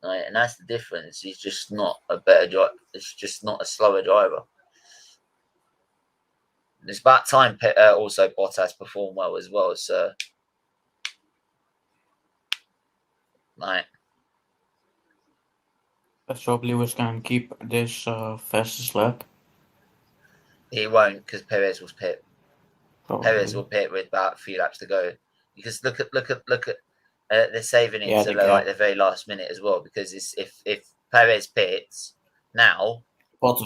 Right? And that's the difference. He's just not a better driver. It's just not a slower driver. It's about time also Bottas performed well as well. So, like, let's hope Lewis can keep this fastest lap. He won't because Perez will pit. Perez will pit with about a few laps to go. Because look at they're saving it to like the very last minute as well. Because if Perez pits now,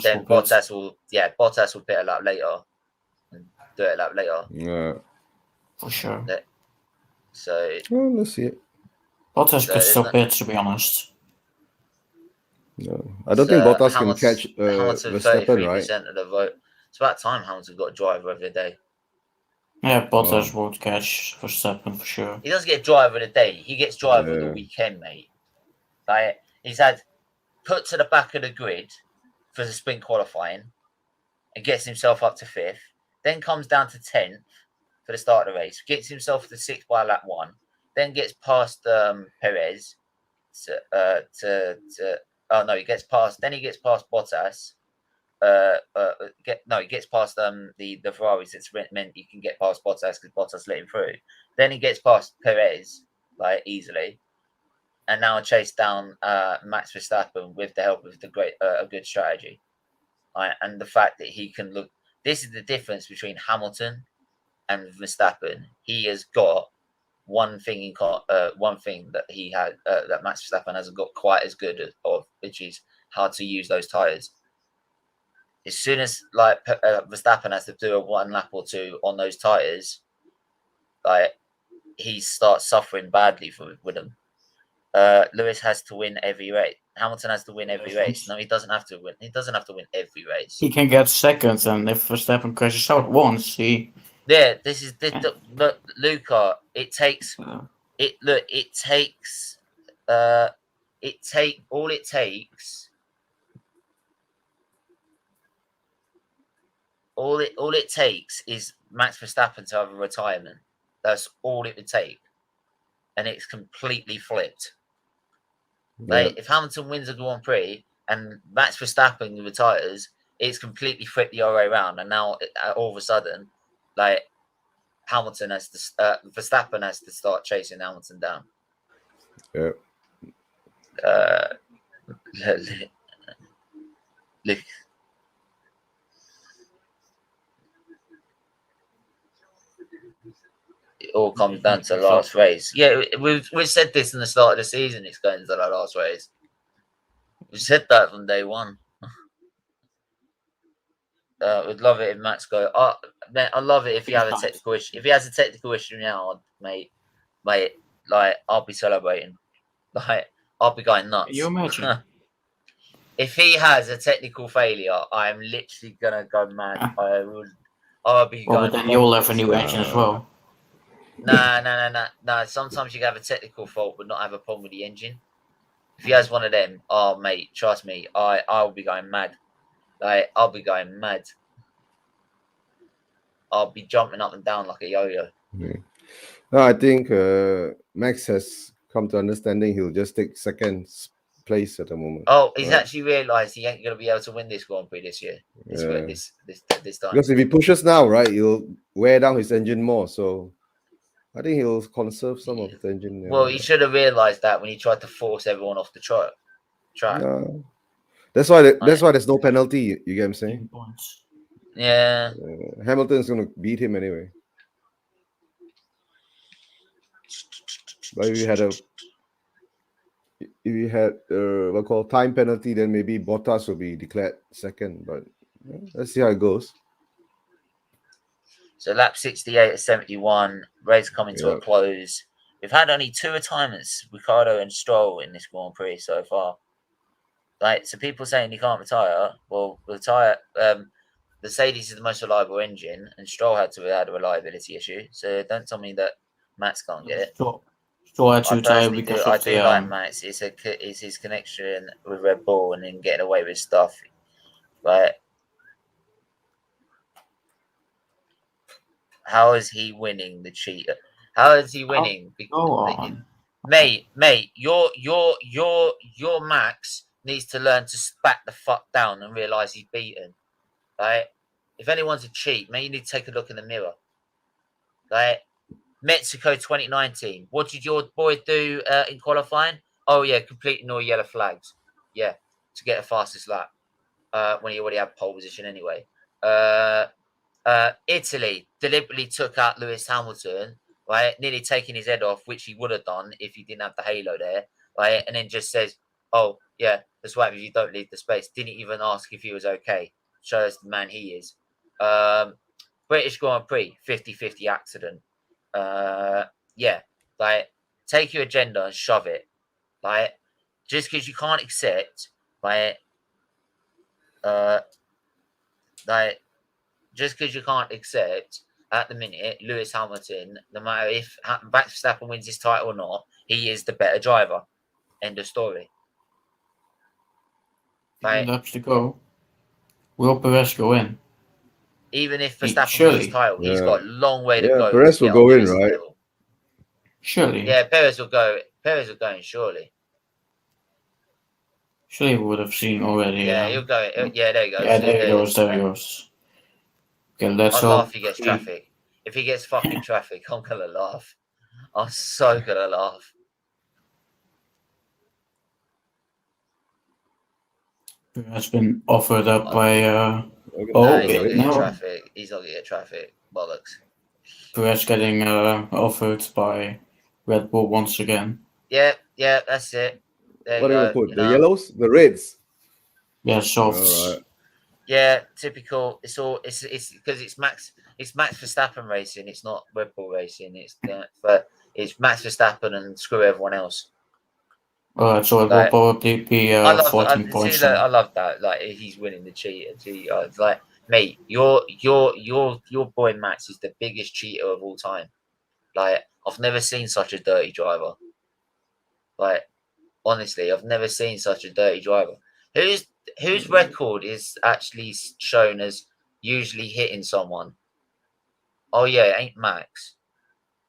then Bottas will pit a lap later and do it a lap later. Yeah, for sure. So let's see it. Bottas could still pit, to be honest. No, I don't think Bottas can catch Verstappen, right? Of the vote. It's about time Hamilton got a driver of the day. Yeah, Bottas won't catch Verstappen for sure. He doesn't get driver of the day. He gets driver of the weekend, mate. Like, he's had put to the back of the grid for the sprint qualifying and gets himself up to 5th. Then comes down to 10th for the start of the race. Gets himself to 6th by lap 1. Then gets past Perez. He gets past. Then he gets past Bottas. He gets past the Ferraris. It's meant you can get past Bottas because Bottas let him through. Then he gets past Perez like easily, and now chase down Max Verstappen with the help of a good strategy, and the fact that he can look. This is the difference between Hamilton and Verstappen. He has got one thing that he had that Max Verstappen hasn't got quite as good of, which is how to use those tires. As soon as Verstappen has to do a 1 lap or 2 on those tires, like he starts suffering badly with them. Lewis has to win every race. Hamilton has to win every race. No, he doesn't have to win. He doesn't have to win every race. He can get second, and if Verstappen crashes out once, Yeah, this is look, Luca. It takes All it takes is Max Verstappen to have a retirement. That's all it would take, and it's completely flipped. Like if Hamilton wins a Grand Prix and Max Verstappen retires, it's completely flipped the other way around, and now all of a sudden, like Hamilton has to, Verstappen has to start chasing Hamilton down. Yeah. It all comes down to the last race. Yeah, we've said this in the start of the season. It's going to the last race. We said that from day one. We'd love it if Max go. Man, I love it if you have a technical issue. If he has a technical issue now, mate, like I'll be celebrating. Like I'll be going nuts. You imagine? If he has a technical failure, I am literally gonna go mad. I'll be going. But then you'll have a new engine as well. Nah. Sometimes you can have a technical fault, but not have a problem with the engine. If he has one of them, oh mate, trust me, I'll be going mad. Like I'll be going mad. I'll be jumping up and down like a yo-yo. No, I think Max has come to understanding he'll just take second place at the moment. Oh, he's actually realised he ain't gonna be able to win this Grand Prix this year. This time. Because if he pushes now, right, he'll wear down his engine more. So I think he'll conserve some of the engine. Well, he should have realised that when he tried to force everyone off the track. No. That's why there's no penalty. You get what I'm saying? Yeah. Hamilton's gonna beat him anyway. But if you had what called time penalty, then maybe Bottas will be declared second. But let's see how it goes. So lap 68 of 71, race coming to a close. We've had only 2 retirements, Ricciardo and Stroll, in this Grand Prix so far. Like, so people saying he can't retire. Well, Mercedes is the most reliable engine, and Stroll had a reliability issue. So don't tell me that Max can't get it. Stroll had to retire because I do like Max. It's his connection with Red Bull and then getting away with stuff. Like, how is he winning the cheater? How is he winning? Mate, your Max needs to learn to spat the fuck down and realise he's beaten. Right? If anyone's a cheat, mate, you need to take a look in the mirror. Right? Mexico 2019. What did your boy do in qualifying? Oh yeah, completing all yellow flags. Yeah, to get a fastest lap. When he already had pole position anyway. Italy deliberately took out Lewis Hamilton, right? Nearly taking his head off, which he would have done if he didn't have the halo there, right? And then just says, "Oh yeah, that's right. If you don't leave the space," didn't even ask if he was okay. Shows the man he is. British Grand Prix 50-50 accident. Yeah, like take your agenda and shove it. Like just because you can't accept, like just because you can't accept at the minute Lewis Hamilton, no matter if Max Verstappen wins his title or not, he is the better driver. End of story. Right. Laps to go. Will Perez go in? Even if Verstappen wins his title, he's got a long way to go. Perez will go in, right? Level. Surely. Yeah, Perez will go. Perez will go in, surely. Surely we would have seen already. Yeah, he'll go. Yeah, there you go. Yeah, there he goes. There he goes. Okay, let's hope. I'll laugh if he gets traffic. If he gets fucking traffic, I'm gonna laugh. I'm so gonna laugh. Has been offered up by. He's not gonna get traffic. He's not gonna get traffic. Bollocks. Perez getting offered by Red Bull once again. Yeah, that's it. There what you do you put? The yellows, the reds. Yeah, softs. Right. Yeah, typical. It's because it's Max Verstappen racing. It's not Red Bull racing. But it's Max Verstappen and screw everyone else. So it will probably be 14 points. I love that. Like he's winning the cheater. It's like, mate, your boy Max is the biggest cheater of all time. Like I've never seen such a dirty driver. Like honestly, I've never seen such a dirty driver. Whose record is actually shown as usually hitting someone? Oh yeah, it ain't Max.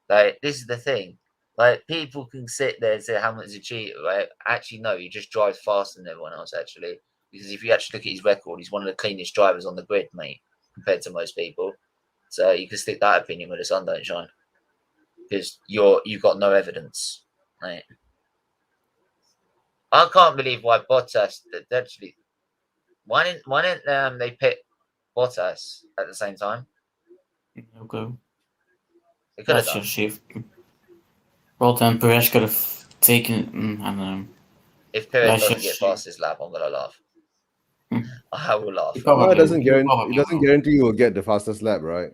Like this is the thing. Like people can sit there and say Hamilton's a cheater, right? Actually, no, he just drives faster than everyone else. Actually, because if you actually look at his record, he's one of the cleanest drivers on the grid, mate, compared to most people. So you can stick that opinion where the sun don't shine, because you've got no evidence, mate. I can't believe why Bottas actually. Why didn't they pick Bottas at the same time? Okay. They could have Let's done. just see. Well, then Perez could have taken. I don't know. If Perez Let's doesn't just get see. fastest lap, I'm gonna laugh. I will laugh. He Well, probably it doesn't he probably will. guarantee you will get the fastest lap, right?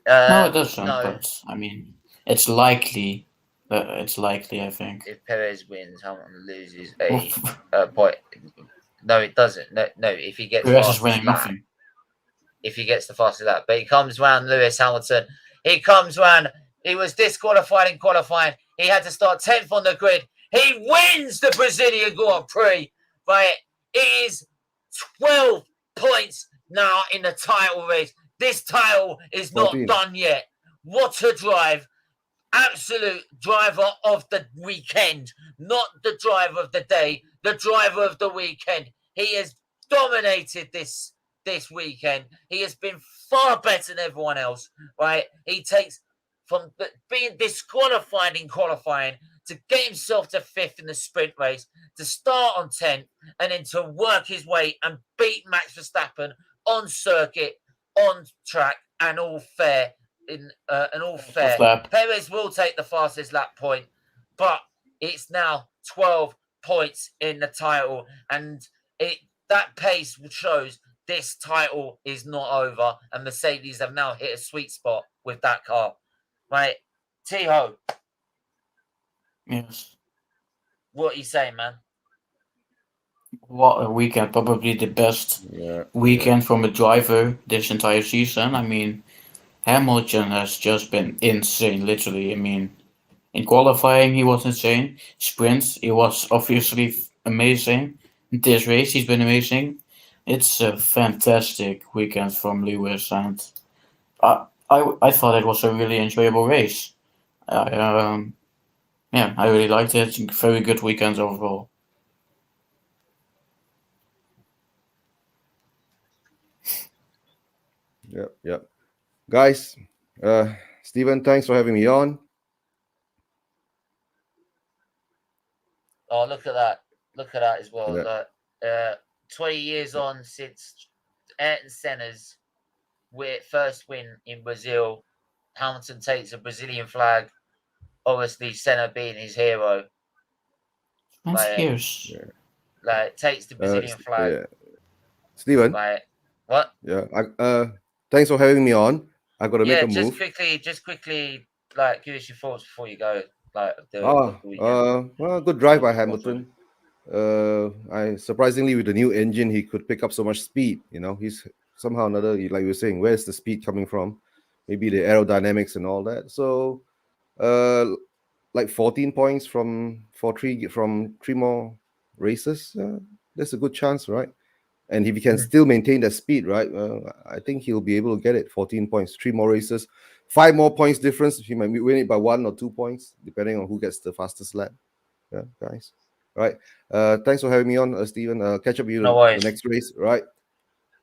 No, it doesn't. No, But I mean, it's likely. It's likely, I think. if Perez wins, Hamilton loses a point. No, it doesn't. No. If he gets Perez is fastest winning lap, nothing. if he gets the fastest lap, but he comes round Lewis Hamilton. He comes round. He was disqualified in qualifying. He had to start 10th on the grid. He wins the Brazilian Grand Prix. Right, it is 12 points now in the title race. This title is 14. not done yet. What a drive. Absolute driver of the weekend, not the driver of the day, the driver of the weekend. He has dominated this weekend. He has been far better than everyone else, right? He takes from being disqualified in qualifying to get himself to 5th in the sprint race, to start on 10th, and then to work his way and beat Max Verstappen on circuit, on track, and all fair. Perez will take the fastest lap point, but it's now 12 points in the title, and that pace shows this title is not over, and Mercedes have now hit a sweet spot with that car. Right, Tycho, Yes. what are you saying, man? What a weekend! Probably the best weekend from a driver this entire season. I mean, Hamilton has just been insane, literally. I mean, in qualifying, he was insane. Sprints, he was obviously amazing. This race, he's been amazing. It's a fantastic weekend from Lewis, and I thought it was a really enjoyable race. Yeah, I really liked it. Very good weekend overall. Yep. Guys, Steven, thanks for having me on. Oh, look at that. Look at that as well. Yeah. 20 years on since Ayrton Senna's first win in Brazil. Hamilton takes a Brazilian flag. Obviously, Senna being his hero. 20 years. Yeah. Like, takes the Brazilian flag. Yeah. Steven? Like, what? Yeah. Thanks for having me on. I got to make a move. Just quickly, like, give us your thoughts before you go. Like, well, good drive by Hamilton. I surprisingly, with the new engine, he could pick up so much speed. You know, he's somehow or another, like you were saying, where's the speed coming from? Maybe the aerodynamics and all that. So, like 14 points from three more races. That's a good chance, right? And if he can still maintain that speed, right, I think he'll be able to get it. 14 points, 3 more races, 5 more points difference. He might win it by 1 or 2 points, depending on who gets the fastest lap. Yeah, guys. All right. Thanks for having me on, Steven. Catch up with you the next race. Right.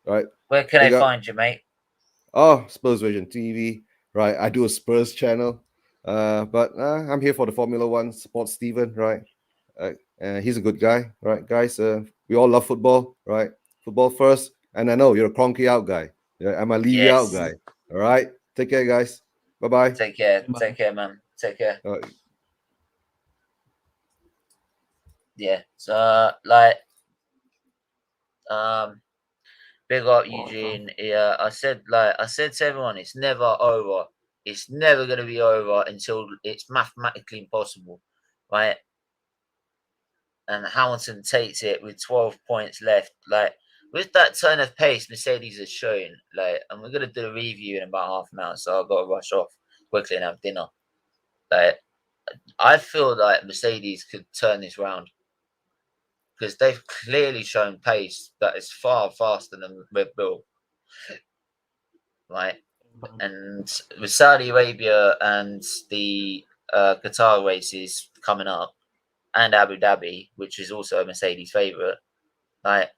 Where can I find you, mate? Oh, Spurs Vision TV. Right. I do a Spurs channel. But I'm here for the Formula One. Support Steven, right? He's a good guy, right, guys? We all love football, right? Football first. And I know you're a Cronky out guy. Yeah, I'm a leave you out guy. All right. Take care, guys. Bye-bye. Take care. Take care, man. Take care. Yeah. So, like, big up Eugene. Yeah, I said to everyone, it's never over. It's never going to be over until it's mathematically impossible, right? And Hamilton takes it with 12 points left. Like, with that turn of pace Mercedes has shown, like, and we're going to do a review in about half an hour, so I've got to rush off quickly and have dinner. Like, I feel like Mercedes could turn this round because they've clearly shown pace that is far faster than Red Bull, right? And with Saudi Arabia and the Qatar races coming up, and Abu Dhabi, which is also a Mercedes favourite, like,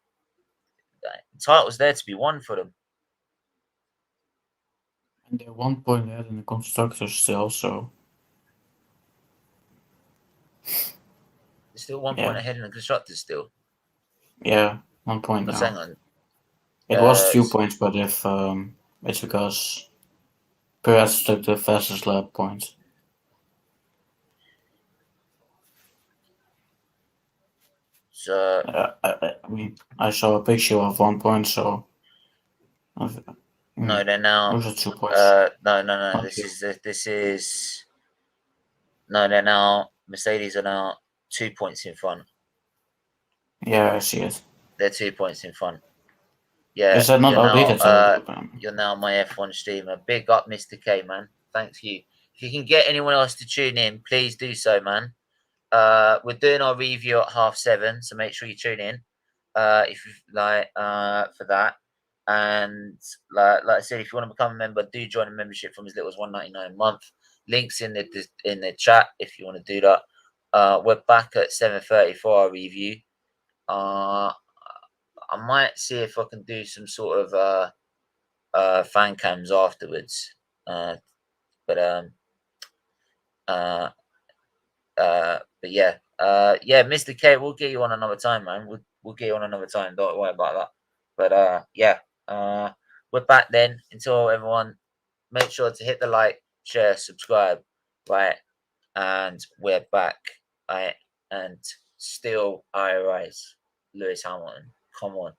the title's there to be won for them. And they're 1 point ahead in the constructors still, so They're still 1 Yeah. point ahead in the constructors still. yeah, 1 point But now. hang on. It was 2 s- points, but if it's because Perez took the fastest lap points. So I mean, I saw a picture of 1 point, so no, they're now. those are 2 points. No. Okay. This is. No, they're now. Mercedes are now 2 points in front. Yeah, I see it. They're 2 points in front. Yeah, Is that not you're outdated? now, you're now my F1 streamer. Big up, Mr. K, man. Thanks you. If you can get anyone else to tune in, please do so, man. We're doing our review at 7:30, so make sure you tune in. If you like for that. And like I said, if you want to become a member, do join a membership from as little as $1.99 a month. Links in the chat if you want to do that. We're back at 7:30 for our review. I might see if I can do some sort of fan cams afterwards. But yeah. Mr. K, we'll get you on another time, man. We'll get you on another time. Don't worry about that. But yeah. We're back then. Until everyone, make sure to hit the like, share, subscribe, right? And we're back, right? And still I rise. Lewis Hamilton. Come on.